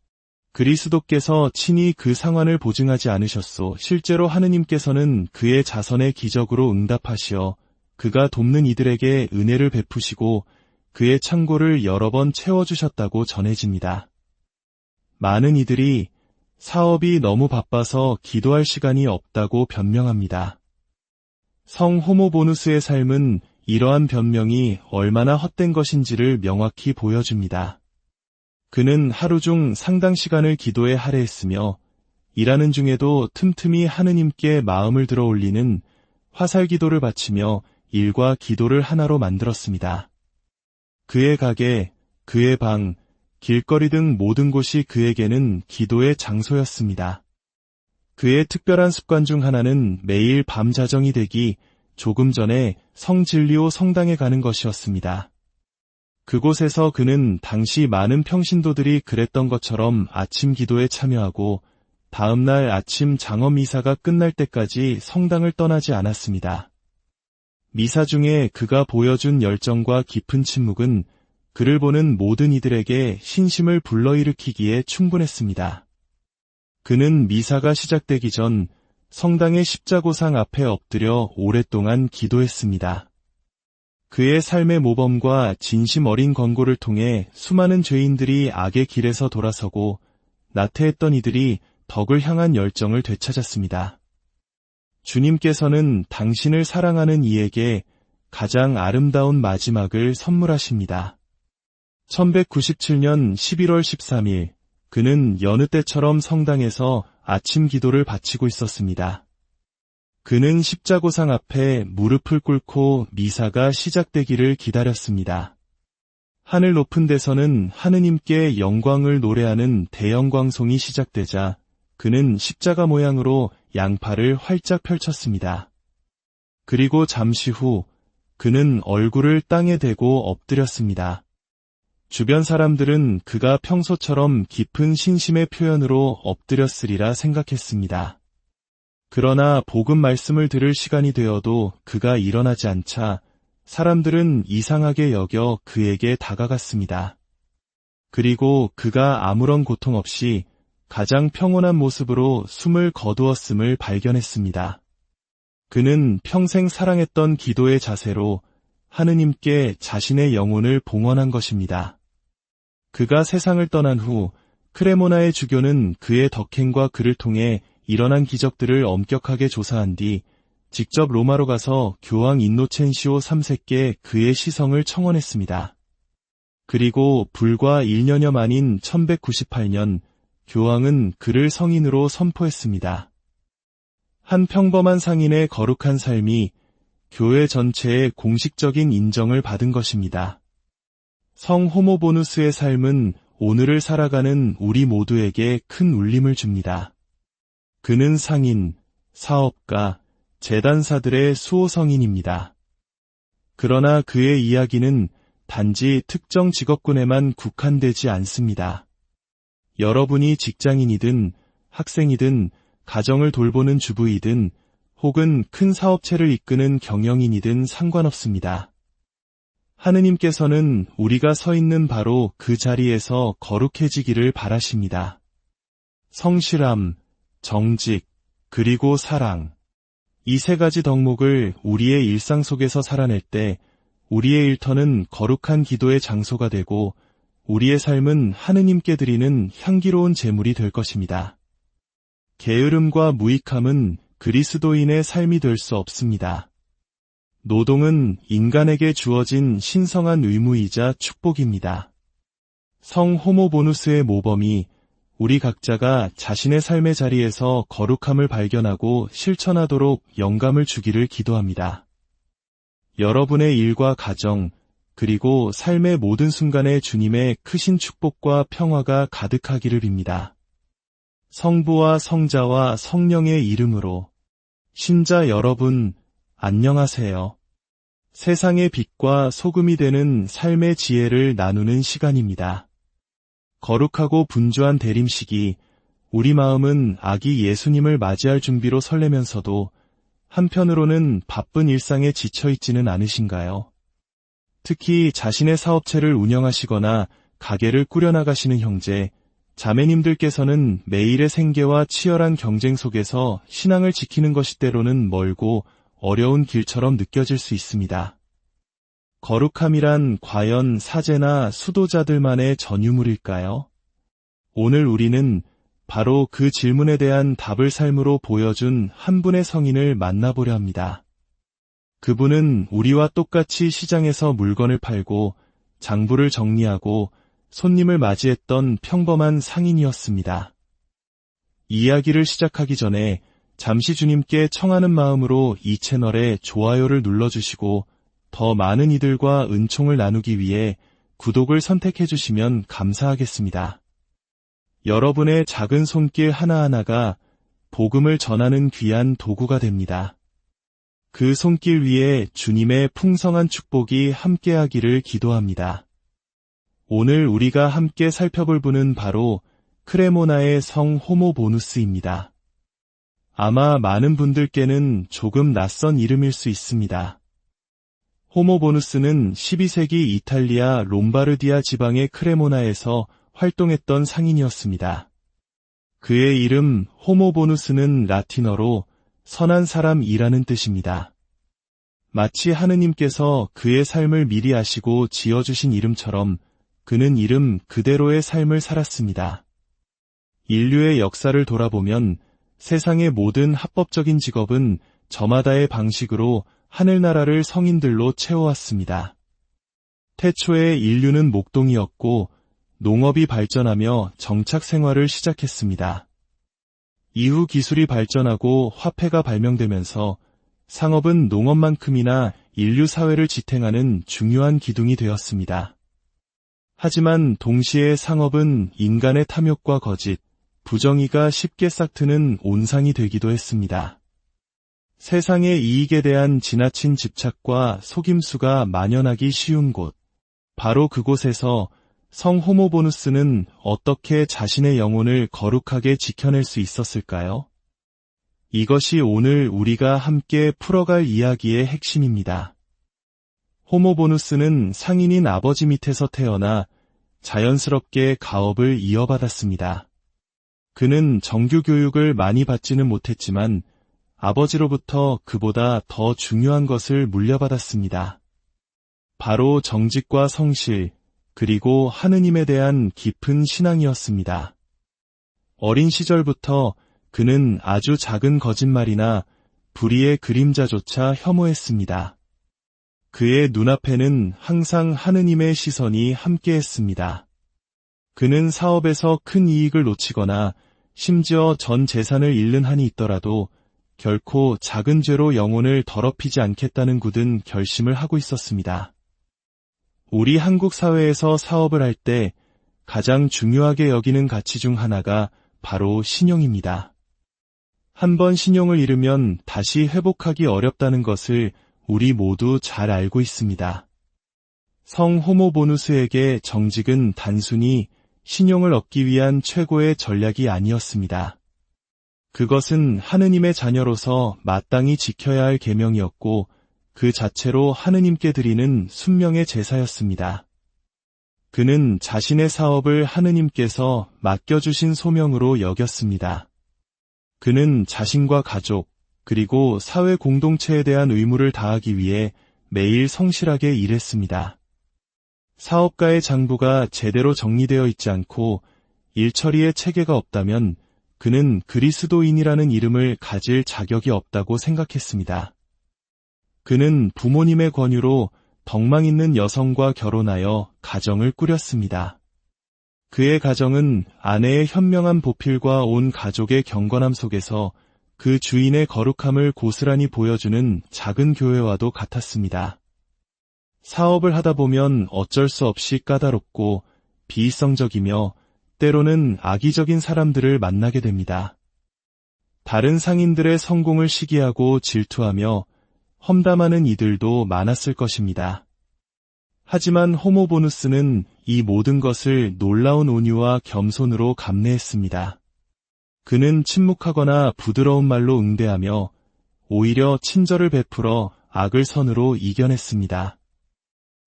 그리스도께서 친히 그 상환을 보증하지 않으셨소. 실제로 하느님께서는 그의 자선의 기적으로 응답하시어 그가 돕는 이들에게 은혜를 베푸시고 그의 창고를 여러 번 채워주셨다고 전해집니다. 많은 이들이 사업이 너무 바빠서 기도할 시간이 없다고 변명합니다. 성 호모보누스의 삶은 이러한 변명이 얼마나 헛된 것인지를 명확히 보여줍니다. 그는 하루 중 상당 시간을 기도에 할애했으며 일하는 중에도 틈틈이 하느님께 마음을 들어 올리는 화살 기도를 바치며 일과 기도를 하나로 만들었습니다. 그의 가게, 그의 방, 길거리 등 모든 곳이 그에게는 기도의 장소였습니다. 그의 특별한 습관 중 하나는 매일 밤 자정이 되기 조금 전에 성진리오 성당에 가는 것이었습니다. 그곳에서 그는 당시 많은 평신도들이 그랬던 것처럼 아침 기도에 참여하고 다음날 아침 장엄 미사가 끝날 때까지 성당을 떠나지 않았습니다. 미사 중에 그가 보여준 열정과 깊은 침묵은 그를 보는 모든 이들에게 신심을 불러일으키기에 충분했습니다. 그는 미사가 시작되기 전 성당의 십자고상 앞에 엎드려 오랫동안 기도했습니다. 그의 삶의 모범과 진심 어린 권고를 통해 수많은 죄인들이 악의 길에서 돌아서고 나태했던 이들이 덕을 향한 열정을 되찾았습니다. 주님께서는 당신을 사랑하는 이에게 가장 아름다운 마지막을 선물하십니다. 1197년 11월 13일, 그는 여느 때처럼 성당에서 아침 기도를 바치고 있었습니다. 그는 십자고상 앞에 무릎을 꿇고 미사가 시작되기를 기다렸습니다. 하늘 높은 데서는 하느님께 영광을 노래하는 대영광송이 시작되자 그는 십자가 모양으로 양팔을 활짝 펼쳤습니다. 그리고 잠시 후 그는 얼굴을 땅에 대고 엎드렸습니다. 주변 사람들은 그가 평소처럼 깊은 신심의 표현으로 엎드렸으리라 생각했습니다. 그러나 복음 말씀을 들을 시간이 되어도 그가 일어나지 않자 사람들은 이상하게 여겨 그에게 다가갔습니다. 그리고 그가 아무런 고통 없이 가장 평온한 모습으로 숨을 거두었음을 발견했습니다. 그는 평생 사랑했던 기도의 자세로 하느님께 자신의 영혼을 봉헌한 것입니다. 그가 세상을 떠난 후 크레모나의 주교는 그의 덕행과 그를 통해 일어난 기적들을 엄격하게 조사한 뒤 직접 로마로 가서 교황 인노첸시오 3세께 그의 시성을 청원했습니다. 그리고 불과 1년여 만인 1198년 교황은 그를 성인으로 선포했습니다. 한 평범한 상인의 거룩한 삶이 교회 전체의 공식적인 인정을 받은 것입니다. 성 호모보누스의 삶은 오늘을 살아가는 우리 모두에게 큰 울림을 줍니다. 그는 상인, 사업가, 재단사들의 수호성인입니다. 그러나 그의 이야기는 단지 특정 직업군에만 국한되지 않습니다. 여러분이 직장인이든 학생이든 가정을 돌보는 주부이든 혹은 큰 사업체를 이끄는 경영인이든 상관없습니다. 하느님께서는 우리가 서 있는 바로 그 자리에서 거룩해지기를 바라십니다. 성실함, 정직, 그리고 사랑. 이 세 가지 덕목을 우리의 일상 속에서 살아낼 때 우리의 일터는 거룩한 기도의 장소가 되고 우리의 삶은 하느님께 드리는 향기로운 제물이 될 것입니다. 게으름과 무익함은 그리스도인의 삶이 될 수 없습니다. 노동은 인간에게 주어진 신성한 의무이자 축복입니다. 성 호모보누스의 모범이 우리 각자가 자신의 삶의 자리에서 거룩함을 발견하고 실천하도록 영감을 주기를 기도합니다. 여러분의 일과 가정, 그리고 삶의 모든 순간에 주님의 크신 축복과 평화가 가득하기를 빕니다. 성부와 성자와 성령의 이름으로. 신자 여러분, 안녕하세요. 세상의 빛과 소금이 되는 삶의 지혜를 나누는 시간입니다. 거룩하고 분주한 대림식이 우리 마음은 아기 예수님을 맞이할 준비로 설레면서도 한편으로는 바쁜 일상에 지쳐있지는 않으신가요? 특히 자신의 사업체를 운영하시거나 가게를 꾸려나가시는 형제, 자매님들께서는 매일의 생계와 치열한 경쟁 속에서 신앙을 지키는 것이 때로는 멀고 어려운 길처럼 느껴질 수 있습니다. 거룩함이란 과연 사제나 수도자들만의 전유물일까요? 오늘 우리는 바로 그 질문에 대한 답을 삶으로 보여준 한 분의 성인을 만나보려 합니다. 그분은 우리와 똑같이 시장에서 물건을 팔고 장부를 정리하고 손님을 맞이했던 평범한 상인이었습니다. 이야기를 시작하기 전에 잠시 주님께 청하는 마음으로 이 채널에 좋아요를 눌러주시고 더 많은 이들과 은총을 나누기 위해 구독을 선택해 주시면 감사하겠습니다. 여러분의 작은 손길 하나하나가 복음을 전하는 귀한 도구가 됩니다. 그 손길 위에 주님의 풍성한 축복이 함께하기를 기도합니다. 오늘 우리가 함께 살펴볼 분은 바로 크레모나의 성 호모보누스입니다. 아마 많은 분들께는 조금 낯선 이름일 수 있습니다. 호모보누스는 12세기 이탈리아 롬바르디아 지방의 크레모나에서 활동했던 상인이었습니다. 그의 이름 호모보누스는 라틴어로 선한 사람이라는 뜻입니다. 마치 하느님께서 그의 삶을 미리 아시고 지어주신 이름처럼 그는 이름 그대로의 삶을 살았습니다. 인류의 역사를 돌아보면 세상의 모든 합법적인 직업은 저마다의 방식으로 하늘나라를 성인들로 채워왔습니다. 태초에 인류는 목동이었고 농업이 발전하며 정착 생활을 시작했습니다. 이후 기술이 발전하고 화폐가 발명되면서 상업은 농업만큼이나 인류 사회를 지탱하는 중요한 기둥이 되었습니다. 하지만 동시에 상업은 인간의 탐욕과 거짓, 부정의가 쉽게 싹트는 온상이 되기도 했습니다. 세상의 이익에 대한 지나친 집착과 속임수가 만연하기 쉬운 곳, 바로 그곳에서 성 호모보누스는 어떻게 자신의 영혼을 거룩하게 지켜낼 수 있었을까요? 이것이 오늘 우리가 함께 풀어갈 이야기의 핵심입니다. 호모보누스는 상인인 아버지 밑에서 태어나 자연스럽게 가업을 이어받았습니다. 그는 정규 교육을 많이 받지는 못했지만 아버지로부터 그보다 더 중요한 것을 물려받았습니다. 바로 정직과 성실, 그리고 하느님에 대한 깊은 신앙이었습니다. 어린 시절부터 그는 아주 작은 거짓말이나 불의의 그림자조차 혐오했습니다. 그의 눈앞에는 항상 하느님의 시선이 함께했습니다. 그는 사업에서 큰 이익을 놓치거나 심지어 전 재산을 잃는 한이 있더라도 결코 작은 죄로 영혼을 더럽히지 않겠다는 굳은 결심을 하고 있었습니다. 우리 한국 사회에서 사업을 할 때 가장 중요하게 여기는 가치 중 하나가 바로 신용입니다. 한번 신용을 잃으면 다시 회복하기 어렵다는 것을 우리 모두 잘 알고 있습니다. 성 호모보누스에게 정직은 단순히 신용을 얻기 위한 최고의 전략이 아니었습니다. 그것은 하느님의 자녀로서 마땅히 지켜야 할 계명이었고 그 자체로 하느님께 드리는 순명의 제사였습니다. 그는 자신의 사업을 하느님께서 맡겨주신 소명으로 여겼습니다. 그는 자신과 가족, 그리고 사회 공동체에 대한 의무를 다하기 위해 매일 성실하게 일했습니다. 사업가의 장부가 제대로 정리되어 있지 않고 일처리의 체계가 없다면 그는 그리스도인이라는 이름을 가질 자격이 없다고 생각했습니다. 그는 부모님의 권유로 덕망 있는 여성과 결혼하여 가정을 꾸렸습니다. 그의 가정은 아내의 현명한 보필과 온 가족의 경건함 속에서 그 주인의 거룩함을 고스란히 보여주는 작은 교회와도 같았습니다. 사업을 하다 보면 어쩔 수 없이 까다롭고 비이성적이며 때로는 악의적인 사람들을 만나게 됩니다. 다른 상인들의 성공을 시기하고 질투하며 험담하는 이들도 많았을 것입니다. 하지만 호모보누스는 이 모든 것을 놀라운 온유와 겸손으로 감내했습니다. 그는 침묵하거나 부드러운 말로 응대하며 오히려 친절을 베풀어 악을 선으로 이겨냈습니다.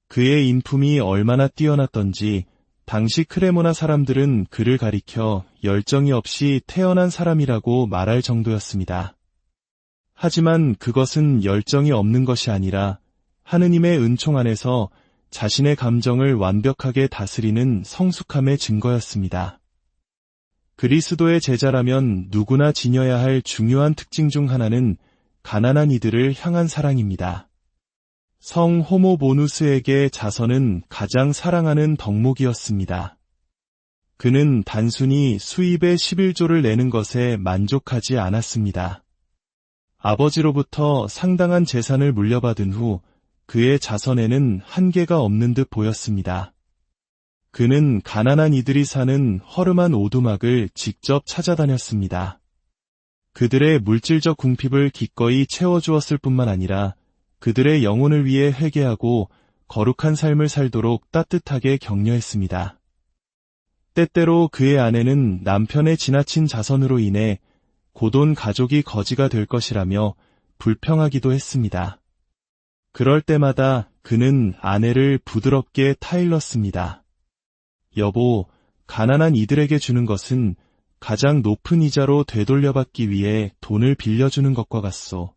그의 인품이 얼마나 뛰어났던지 당시 크레모나 사람들은 그를 가리켜 열정이 없이 태어난 사람이라고 말할 정도였습니다. 하지만 그것은 열정이 없는 것이 아니라 하느님의 은총 안에서 자신의 감정을 완벽하게 다스리는 성숙함의 증거였습니다. 그리스도의 제자라면 누구나 지녀야 할 중요한 특징 중 하나는 가난한 이들을 향한 사랑입니다. 성 호모보누스에게 자선은 가장 사랑하는 덕목이었습니다. 그는 단순히 수입의 11조를 내는 것에 만족하지 않았습니다. 아버지로부터 상당한 재산을 물려받은 후 그의 자선에는 한계가 없는 듯 보였습니다. 그는 가난한 이들이 사는 허름한 오두막을 직접 찾아다녔습니다. 그들의 물질적 궁핍을 기꺼이 채워주었을 뿐만 아니라 그들의 영혼을 위해 회개하고 거룩한 삶을 살도록 따뜻하게 격려했습니다. 때때로 그의 아내는 남편의 지나친 자선으로 인해 고돈 가족이 거지가 될 것이라며 불평하기도 했습니다. 그럴 때마다 그는 아내를 부드럽게 타일렀습니다. 여보, 가난한 이들에게 주는 것은 가장 높은 이자로 되돌려받기 위해 돈을 빌려주는 것과 같소.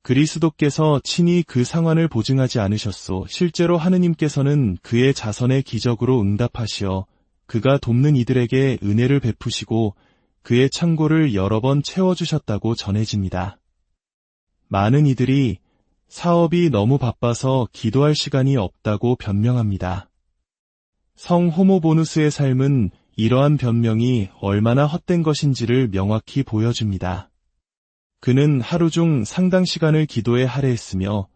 그리스도께서 친히 그 상환을 보증하지 않으셨소. 실제로 하느님께서는 그의 자선의 기적으로 응답하시어 그가 돕는 이들에게 은혜를 베푸시고 그의 창고를 여러 번 채워주셨다고 전해집니다. 많은 이들이 사업이 너무 바빠서 기도할 시간이 없다고 변명합니다. 성 호모보누스의 삶은 이러한 변명이 얼마나 헛된 것인지를 명확히 보여줍니다. 그는 하루 중 상당 시간을 기도에 할애했으며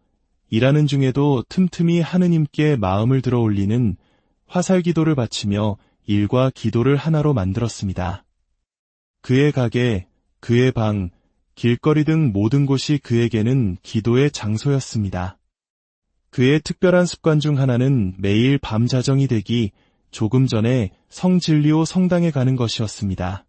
일하는 중에도 틈틈이 하느님께 마음을 들어 올리는 화살 기도를 바치며 일과 기도를 하나로 만들었습니다. 그의 가게, 그의 방, 길거리 등 모든 곳이 그에게는 기도의 장소였습니다. 그의 특별한 습관 중 하나는 매일 밤 자정이 되기 조금 전에 성진리오 성당에 가는 것이었습니다.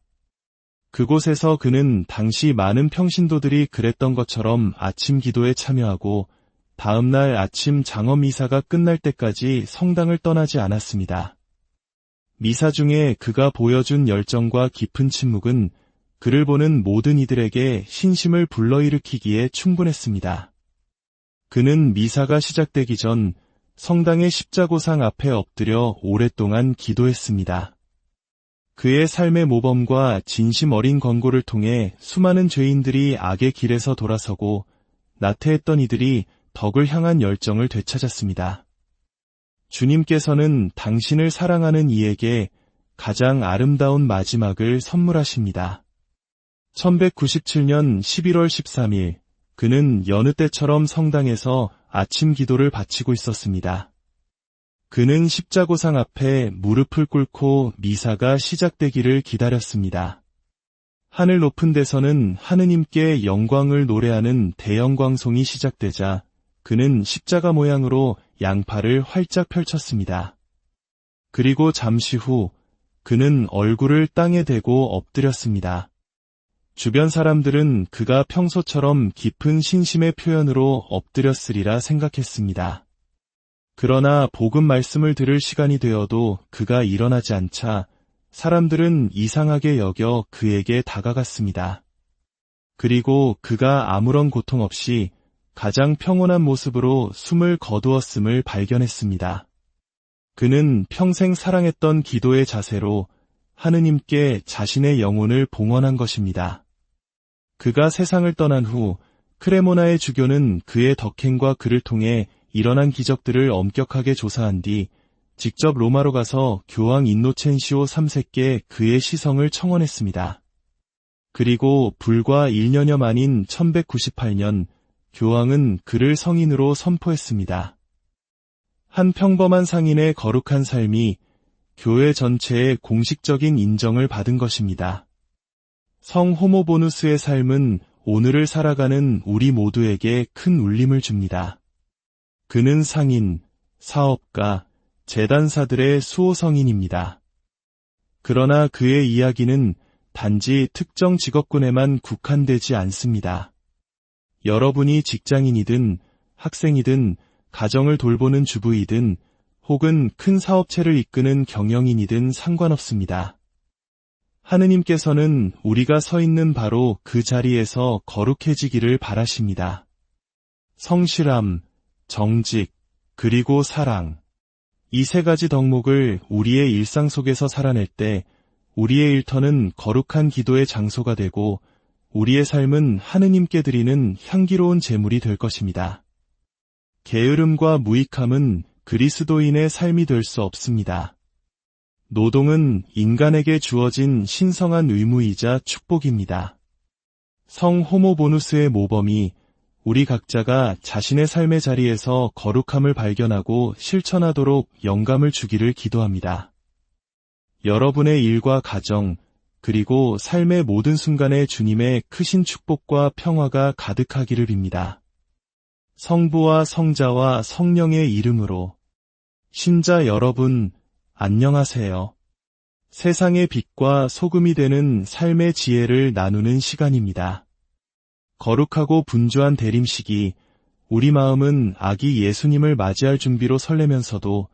그곳에서 그는 당시 많은 평신도들이 그랬던 것처럼 아침 기도에 참여하고 다음날 아침 장엄 미사가 끝날 때까지 성당을 떠나지 않았습니다. 미사 중에 그가 보여준 열정과 깊은 침묵은 그를 보는 모든 이들에게 신심을 불러일으키기에 충분했습니다. 그는 미사가 시작되기 전 성당의 십자고상 앞에 엎드려 오랫동안 기도했습니다. 그의 삶의 모범과 진심 어린 권고를 통해 수많은 죄인들이 악의 길에서 돌아서고 나태했던 이들이 덕을 향한 열정을 되찾았습니다. 주님께서는 당신을 사랑하는 이에게 가장 아름다운 마지막을 선물하십니다. 1197년 11월 13일, 그는 여느 때처럼 성당에서 아침 기도를 바치고 있었습니다. 그는 십자고상 앞에 무릎을 꿇고 미사가 시작되기를 기다렸습니다. 하늘 높은 데서는 하느님께 영광을 노래하는 대영광송이 시작되자 그는 십자가 모양으로 양팔을 활짝 펼쳤습니다. 그리고 잠시 후 그는 얼굴을 땅에 대고 엎드렸습니다. 주변 사람들은 그가 평소처럼 깊은 신심의 표현으로 엎드렸으리라 생각했습니다. 그러나 복음 말씀을 들을 시간이 되어도 그가 일어나지 않자 사람들은 이상하게 여겨 그에게 다가갔습니다. 그리고 그가 아무런 고통 없이 가장 평온한 모습으로 숨을 거두었음을 발견했습니다. 그는 평생 사랑했던 기도의 자세로 하느님께 자신의 영혼을 봉헌한 것입니다. 그가 세상을 떠난 후 크레모나의 주교는 그의 덕행과 그를 통해 일어난 기적들을 엄격하게 조사한 뒤 직접 로마로 가서 교황 인노첸시오 3세께 그의 시성을 청원했습니다. 그리고 불과 1년여 만인 1198년 교황은 그를 성인으로 선포했습니다. 한 평범한 상인의 거룩한 삶이 교회 전체의 공식적인 인정을 받은 것입니다. 성 호모보누스의 삶은 오늘을 살아가는 우리 모두에게 큰 울림을 줍니다. 그는 상인, 사업가, 재단사들의 수호성인입니다. 그러나 그의 이야기는 단지 특정 직업군에만 국한되지 않습니다. 여러분이 직장인이든 학생이든 가정을 돌보는 주부이든 혹은 큰 사업체를 이끄는 경영인이든 상관없습니다. 하느님께서는 우리가 서 있는 바로 그 자리에서 거룩해지기를 바라십니다. 성실함, 정직, 그리고 사랑. 이 세 가지 덕목을 우리의 일상 속에서 살아낼 때 우리의 일터는 거룩한 기도의 장소가 되고 우리의 삶은 하느님께 드리는 향기로운 제물이 될 것입니다. 게으름과 무익함은 그리스도인의 삶이 될 수 없습니다. 노동은 인간에게 주어진 신성한 의무이자 축복입니다. 성 호모보누스의 모범이 우리 각자가 자신의 삶의 자리에서 거룩함을 발견하고 실천하도록 영감을 주기를 기도합니다. 여러분의 일과 가정, 그리고 삶의 모든 순간에 주님의 크신 축복과 평화가 가득하기를 빕니다. 성부와 성자와 성령의 이름으로. 신자 여러분, 안녕하세요. 세상의 빛과 소금이 되는 삶의 지혜를 나누는 시간입니다. 거룩하고 분주한 대림식이 우리 마음은 아기 예수님을 맞이할 준비로 설레면서도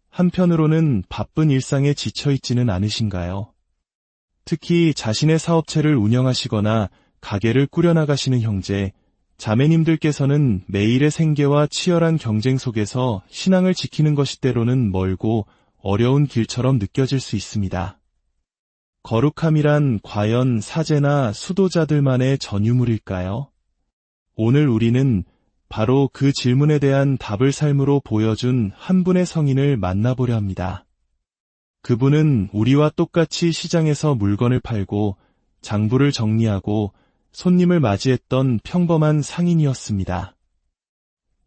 한편으로는 바쁜 일상에 지쳐있지는 않으신가요? 특히 자신의 사업체를 운영하시거나 가게를 꾸려나가시는 형제, 자매님들께서는 매일의 생계와 치열한 경쟁 속에서 신앙을 지키는 것이 때로는 멀고 어려운 길처럼 느껴질 수 있습니다. 거룩함이란 과연 사제나 수도자들만의 전유물일까요? 오늘 우리는 바로 그 질문에 대한 답을 삶으로 보여준 한 분의 성인을 만나보려 합니다. 그분은 우리와 똑같이 시장에서 물건을 팔고 장부를 정리하고 손님을 맞이했던 평범한 상인이었습니다.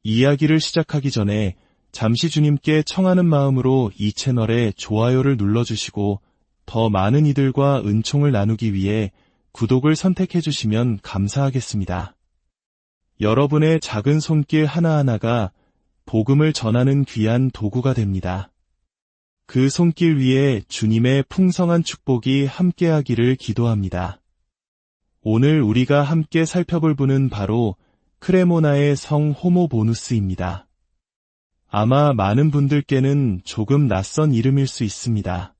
이야기를 시작하기 전에 잠시 주님께 청하는 마음으로 이 채널에 좋아요를 눌러주시고 더 많은 이들과 은총을 나누기 위해 구독을 선택해 주시면 감사하겠습니다. 여러분의 작은 손길 하나하나가 복음을 전하는 귀한 도구가 됩니다. 그 손길 위에 주님의 풍성한 축복이 함께하기를 기도합니다. 오늘 우리가 함께 살펴볼 분은 바로 크레모나의 성 호모보누스입니다. 아마 많은 분들께는 조금 낯선 이름일 수 있습니다.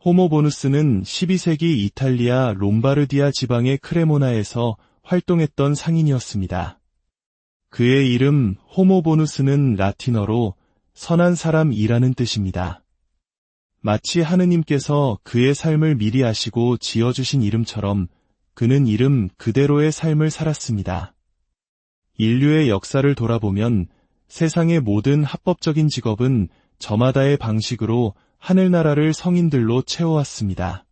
호모보누스는 12세기 이탈리아 롬바르디아 지방의 크레모나에서 활동했던 상인이었습니다. 그의 이름 호모보누스는 라틴어로 선한 사람이라는 뜻입니다. 마치 하느님께서 그의 삶을 미리 아시고 지어주신 이름처럼 그는 이름 그대로의 삶을 살았습니다. 인류의 역사를 돌아보면 세상의 모든 합법적인 직업은 저마다의 방식으로 하늘나라를 성인들로 채워왔습니다.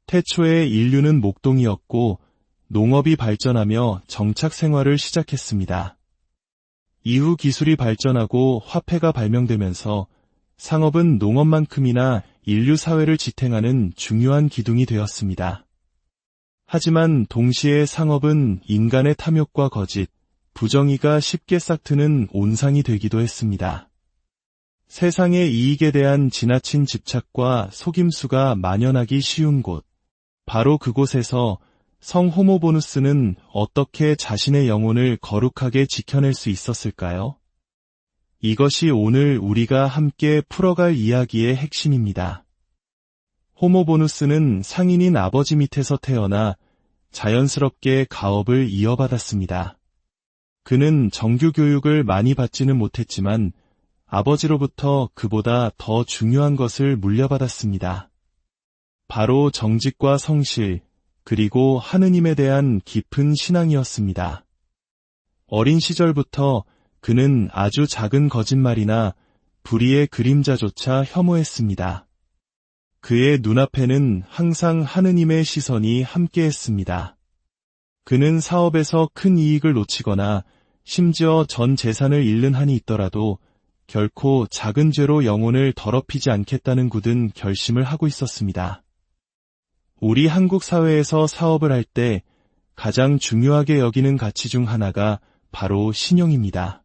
태초에 인류는 목동이었고 농업이 발전하며 정착 생활을 시작했습니다. 이후 기술이 발전하고 화폐가 발명되면서 상업은 농업만큼이나 인류 사회를 지탱하는 중요한 기둥이 되었습니다. 하지만 동시에 상업은 인간의 탐욕과 거짓, 부정의가 쉽게 싹트는 온상이 되기도 했습니다. 세상의 이익에 대한 지나친 집착과 속임수가 만연하기 쉬운 곳, 바로 그곳에서 성 호모보누스는 어떻게 자신의 영혼을 거룩하게 지켜낼 수 있었을까요? 이것이 오늘 우리가 함께 풀어갈 이야기의 핵심입니다. 호모보누스는 상인인 아버지 밑에서 태어나 자연스럽게 가업을 이어받았습니다. 그는 정규 교육을 많이 받지는 못했지만 아버지로부터 그보다 더 중요한 것을 물려받았습니다. 바로 정직과 성실, 그리고 하느님에 대한 깊은 신앙이었습니다. 어린 시절부터 그는 아주 작은 거짓말이나 불의의 그림자조차 혐오했습니다. 그의 눈앞에는 항상 하느님의 시선이 함께했습니다. 그는 사업에서 큰 이익을 놓치거나 심지어 전 재산을 잃는 한이 있더라도 결코 작은 죄로 영혼을 더럽히지 않겠다는 굳은 결심을 하고 있었습니다. 우리 한국 사회에서 사업을 할 때 가장 중요하게 여기는 가치 중 하나가 바로 신용입니다.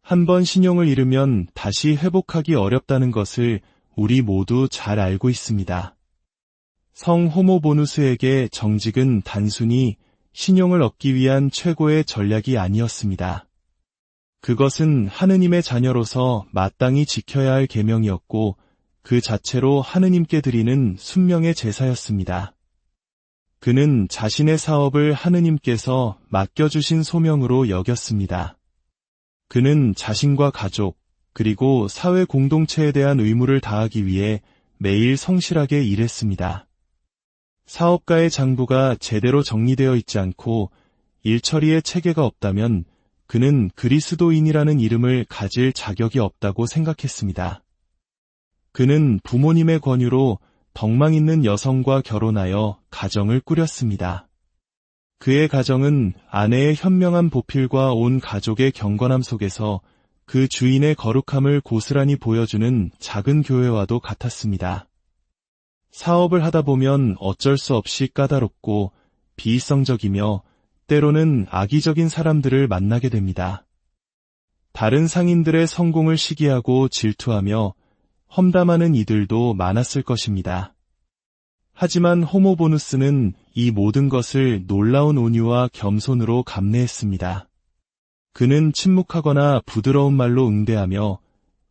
한번 신용을 잃으면 다시 회복하기 어렵다는 것을 우리 모두 잘 알고 있습니다. 성 호모보누스에게 정직은 단순히 신용을 얻기 위한 최고의 전략이 아니었습니다. 그것은 하느님의 자녀로서 마땅히 지켜야 할 계명이었고 그 자체로 하느님께 드리는 순명의 제사였습니다. 그는 자신의 사업을 하느님께서 맡겨주신 소명으로 여겼습니다. 그는 자신과 가족, 그리고 사회 공동체에 대한 의무를 다하기 위해 매일 성실하게 일했습니다. 사업가의 장부가 제대로 정리되어 있지 않고 일처리에 체계가 없다면 그는 그리스도인이라는 이름을 가질 자격이 없다고 생각했습니다. 그는 부모님의 권유로 덕망 있는 여성과 결혼하여 가정을 꾸렸습니다. 그의 가정은 아내의 현명한 보필과 온 가족의 경건함 속에서 그 주인의 거룩함을 고스란히 보여주는 작은 교회와도 같았습니다. 사업을 하다 보면 어쩔 수 없이 까다롭고 비이성적이며 때로는 악의적인 사람들을 만나게 됩니다. 다른 상인들의 성공을 시기하고 질투하며 험담하는 이들도 많았을 것입니다. 하지만 호모보누스는 이 모든 것을 놀라운 온유와 겸손으로 감내했습니다. 그는 침묵하거나 부드러운 말로 응대하며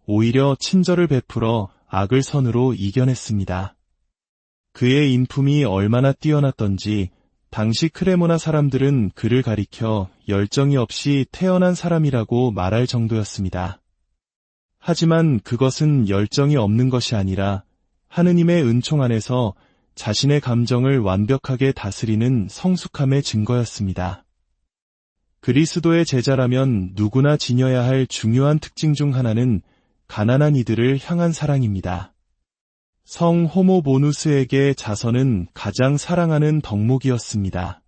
오히려 친절을 베풀어 악을 선으로 이겨냈습니다. 그의 인품이 얼마나 뛰어났던지 당시 크레모나 사람들은 그를 가리켜 열정이 없이 태어난 사람이라고 말할 정도였습니다. 하지만 그것은 열정이 없는 것이 아니라 하느님의 은총 안에서 자신의 감정을 완벽하게 다스리는 성숙함의 증거였습니다. 그리스도의 제자라면 누구나 지녀야 할 중요한 특징 중 하나는 가난한 이들을 향한 사랑입니다. 성 호모보누스에게 자선은 가장 사랑하는 덕목이었습니다.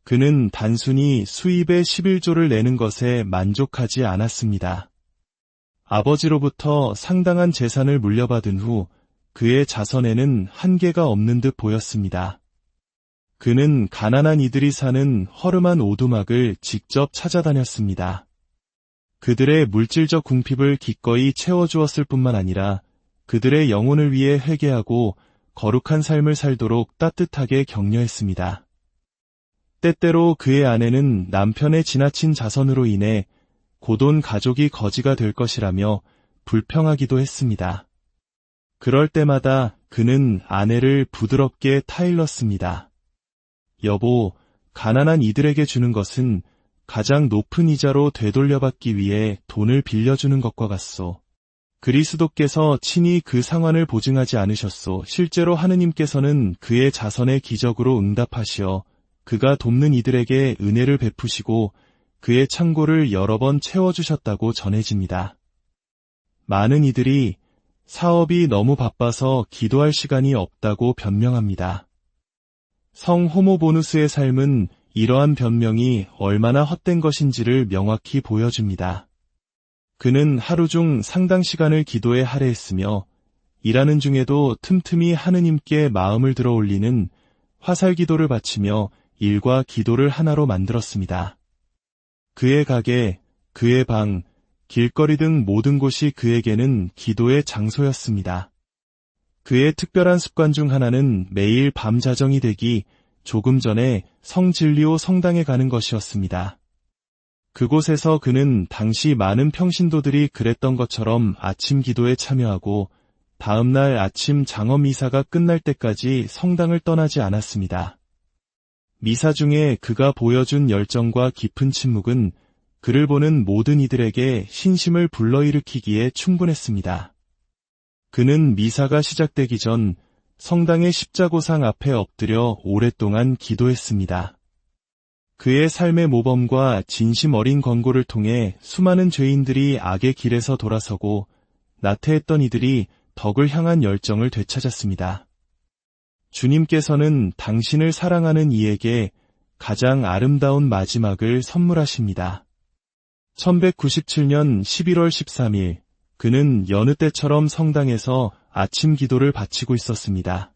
그는 단순히 수입의 11조를 내는 것에 만족하지 않았습니다. 아버지로부터 상당한 재산을 물려받은 후 그의 자선에는 한계가 없는 듯 보였습니다. 그는 가난한 이들이 사는 허름한 오두막을 직접 찾아다녔습니다. 그들의 물질적 궁핍을 기꺼이 채워주었을 뿐만 아니라 그들의 영혼을 위해 회개하고 거룩한 삶을 살도록 따뜻하게 격려했습니다. 때때로 그의 아내는 남편의 지나친 자선으로 인해 고돈 가족이 거지가 될 것이라며 불평하기도 했습니다. 그럴 때마다 그는 아내를 부드럽게 타일렀습니다. 여보, 가난한 이들에게 주는 것은 가장 높은 이자로 되돌려받기 위해 돈을 빌려주는 것과 같소. 그리스도께서 친히 그 상환을 보증하지 않으셨소. 실제로 하느님께서는 그의 자선의 기적으로 응답하시어 그가 돕는 이들에게 은혜를 베푸시고 그의 창고를 여러 번 채워주셨다고 전해집니다. 많은 이들이 사업이 너무 바빠서 기도할 시간이 없다고 변명합니다. 성 호모보누스의 삶은 이러한 변명이 얼마나 헛된 것인지를 명확히 보여줍니다. 그는 하루 중 상당 시간을 기도에 할애했으며 일하는 중에도 틈틈이 하느님께 마음을 들어 올리는 화살 기도를 바치며 일과 기도를 하나로 만들었습니다. 그의 가게, 그의 방, 길거리 등 모든 곳이 그에게는 기도의 장소였습니다. 그의 특별한 습관 중 하나는 매일 밤 자정이 되기 조금 전에 성진리오 성당에 가는 것이었습니다. 그곳에서 그는 당시 많은 평신도들이 그랬던 것처럼 아침 기도에 참여하고 다음날 아침 장엄 미사가 끝날 때까지 성당을 떠나지 않았습니다. 미사 중에 그가 보여준 열정과 깊은 침묵은 그를 보는 모든 이들에게 신심을 불러일으키기에 충분했습니다. 그는 미사가 시작되기 전 성당의 십자고상 앞에 엎드려 오랫동안 기도했습니다. 그의 삶의 모범과 진심 어린 권고를 통해 수많은 죄인들이 악의 길에서 돌아서고 나태했던 이들이 덕을 향한 열정을 되찾았습니다. 주님께서는 당신을 사랑하는 이에게 가장 아름다운 마지막을 선물하십니다. 1197년 11월 13일, 그는 여느 때처럼 성당에서 아침 기도를 바치고 있었습니다.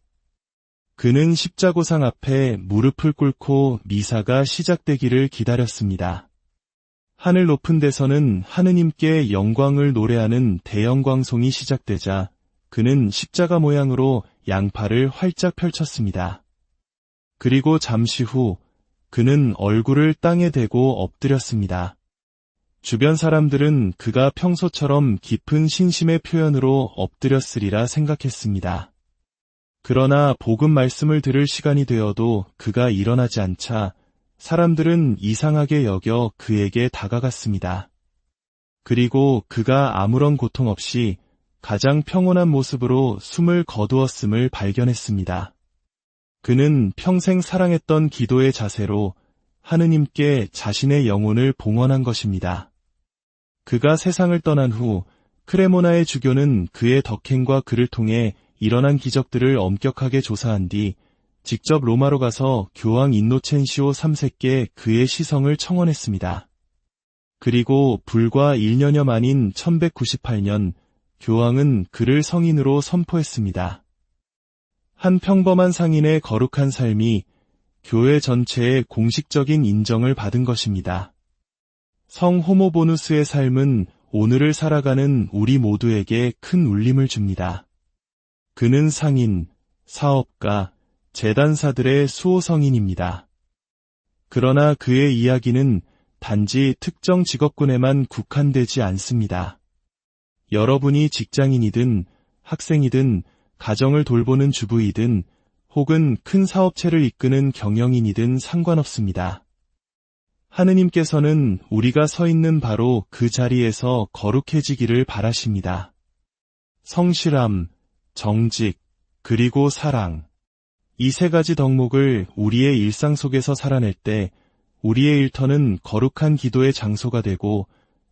그는 십자고상 앞에 무릎을 꿇고 미사가 시작되기를 기다렸습니다. 하늘 높은 데서는 하느님께 영광을 노래하는 대영광송이 시작되자 그는 십자가 모양으로 양팔을 활짝 펼쳤습니다. 그리고 잠시 후 그는 얼굴을 땅에 대고 엎드렸습니다. 주변 사람들은 그가 평소처럼 깊은 신심의 표현으로 엎드렸으리라 생각했습니다. 그러나 복음 말씀을 들을 시간이 되어도 그가 일어나지 않자 사람들은 이상하게 여겨 그에게 다가갔습니다. 그리고 그가 아무런 고통 없이 가장 평온한 모습으로 숨을 거두었음을 발견했습니다. 그는 평생 사랑했던 기도의 자세로 하느님께 자신의 영혼을 봉헌한 것입니다. 그가 세상을 떠난 후 크레모나의 주교는 그의 덕행과 그를 통해 일어난 기적들을 엄격하게 조사한 뒤 직접 로마로 가서 교황 인노첸시오 3세께 그의 시성을 청원했습니다. 그리고 불과 1년여 만인 1198년 교황은 그를 성인으로 선포했습니다. 한 평범한 상인의 거룩한 삶이 교회 전체의 공식적인 인정을 받은 것입니다. 성 호모보누스의 삶은 오늘을 살아가는 우리 모두에게 큰 울림을 줍니다. 그는 상인, 사업가, 재단사들의 수호성인입니다. 그러나 그의 이야기는 단지 특정 직업군에만 국한되지 않습니다. 여러분이 직장인이든 학생이든 가정을 돌보는 주부이든 혹은 큰 사업체를 이끄는 경영인이든 상관없습니다. 하느님께서는 우리가 서 있는 바로 그 자리에서 거룩해지기를 바라십니다. 성실함, 정직, 그리고 사랑. 이 세 가지 덕목을 우리의 일상 속에서 살아낼 때 우리의 일터는 거룩한 기도의 장소가 되고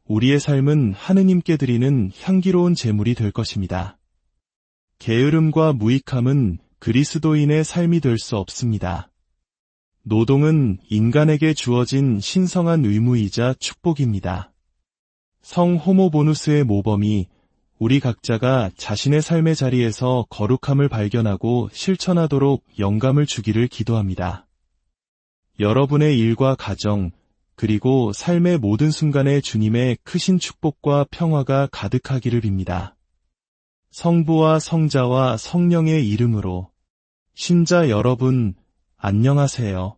우리의 삶은 하느님께 드리는 향기로운 제물이 될 것입니다. 게으름과 무익함은 그리스도인의 삶이 될 수 없습니다. 노동은 인간에게 주어진 신성한 의무이자 축복입니다. 성 호모보누스의 모범이 우리 각자가 자신의 삶의 자리에서 거룩함을 발견하고 실천하도록 영감을 주기를 기도합니다. 여러분의 일과 가정, 그리고 삶의 모든 순간에 주님의 크신 축복과 평화가 가득하기를 빕니다. 성부와 성자와 성령의 이름으로. 신자 여러분, 안녕하세요.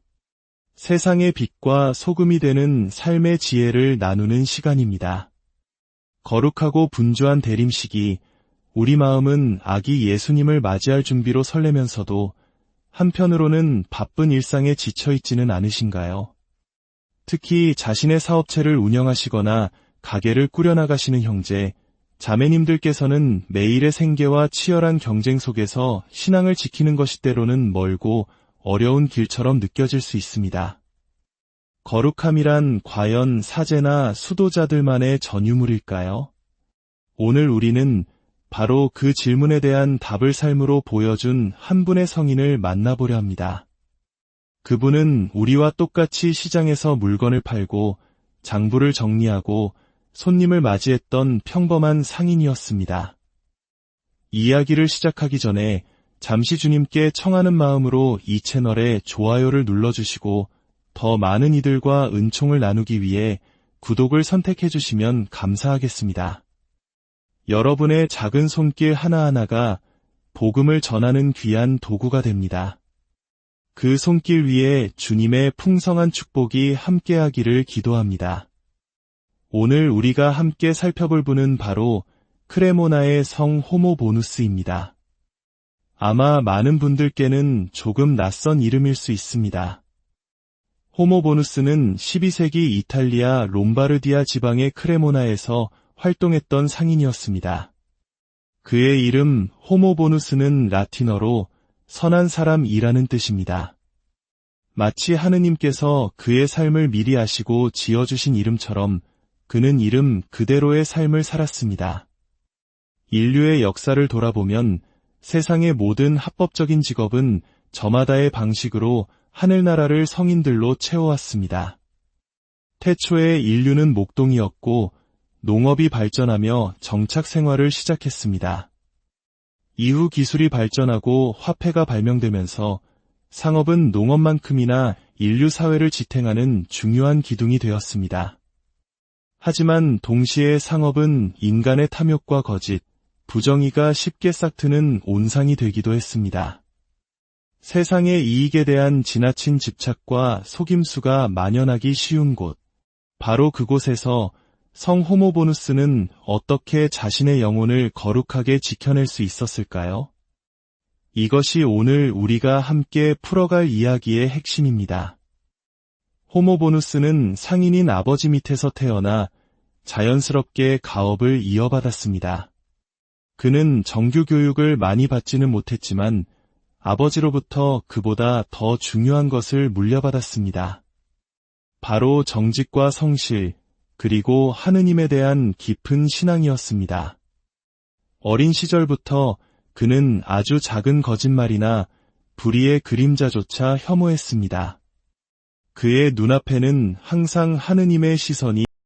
세상의 빛과 소금이 되는 삶의 지혜를 나누는 시간입니다. 거룩하고 분주한 대림식이 우리 마음은 아기 예수님을 맞이할 준비로 설레면서도 한편으로는 바쁜 일상에 지쳐있지는 않으신가요? 특히 자신의 사업체를 운영하시거나 가게를 꾸려나가시는 형제, 자매님들께서는 매일의 생계와 치열한 경쟁 속에서 신앙을 지키는 것이 때로는 멀고 어려운 길처럼 느껴질 수 있습니다. 거룩함이란 과연 사제나 수도자들만의 전유물일까요? 오늘 우리는 바로 그 질문에 대한 답을 삶으로 보여준 한 분의 성인을 만나보려 합니다. 그분은 우리와 똑같이 시장에서 물건을 팔고 장부를 정리하고 손님을 맞이했던 평범한 상인이었습니다. 이야기를 시작하기 전에 잠시 주님께 청하는 마음으로 이 채널에 좋아요를 눌러주시고 더 많은 이들과 은총을 나누기 위해 구독을 선택해 주시면 감사하겠습니다. 여러분의 작은 손길 하나하나가 복음을 전하는 귀한 도구가 됩니다. 그 손길 위에 주님의 풍성한 축복이 함께하기를 기도합니다. 오늘 우리가 함께 살펴볼 분은 바로 크레모나의 성 호모보누스입니다. 아마 많은 분들께는 조금 낯선 이름일 수 있습니다. 호모보누스는 12세기 이탈리아 롬바르디아 지방의 크레모나에서 활동했던 상인이었습니다. 그의 이름 호모보누스는 라틴어로 선한 사람이라는 뜻입니다. 마치 하느님께서 그의 삶을 미리 아시고 지어주신 이름처럼 그는 이름 그대로의 삶을 살았습니다. 인류의 역사를 돌아보면 세상의 모든 합법적인 직업은 저마다의 방식으로 하늘나라를 성인들로 채워왔습니다. 태초에 인류는 목동이었고 농업이 발전하며 정착 생활을 시작했습니다. 이후 기술이 발전하고 화폐가 발명되면서 상업은 농업만큼이나 인류 사회를 지탱하는 중요한 기둥이 되었습니다. 하지만 동시에 상업은 인간의 탐욕과 거짓, 부정의가 쉽게 싹트는 온상이 되기도 했습니다. 세상의 이익에 대한 지나친 집착과 속임수가 만연하기 쉬운 곳, 바로 그곳에서 성 호모보누스는 어떻게 자신의 영혼을 거룩하게 지켜낼 수 있었을까요? 이것이 오늘 우리가 함께 풀어갈 이야기의 핵심입니다. 호모보누스는 상인인 아버지 밑에서 태어나 자연스럽게 가업을 이어받았습니다. 그는 정규 교육을 많이 받지는 못했지만 아버지로부터 그보다 더 중요한 것을 물려받았습니다. 바로 정직과 성실, 그리고 하느님에 대한 깊은 신앙이었습니다. 어린 시절부터 그는 아주 작은 거짓말이나 불의의 그림자조차 혐오했습니다. 그의 눈앞에는 항상 하느님의 시선이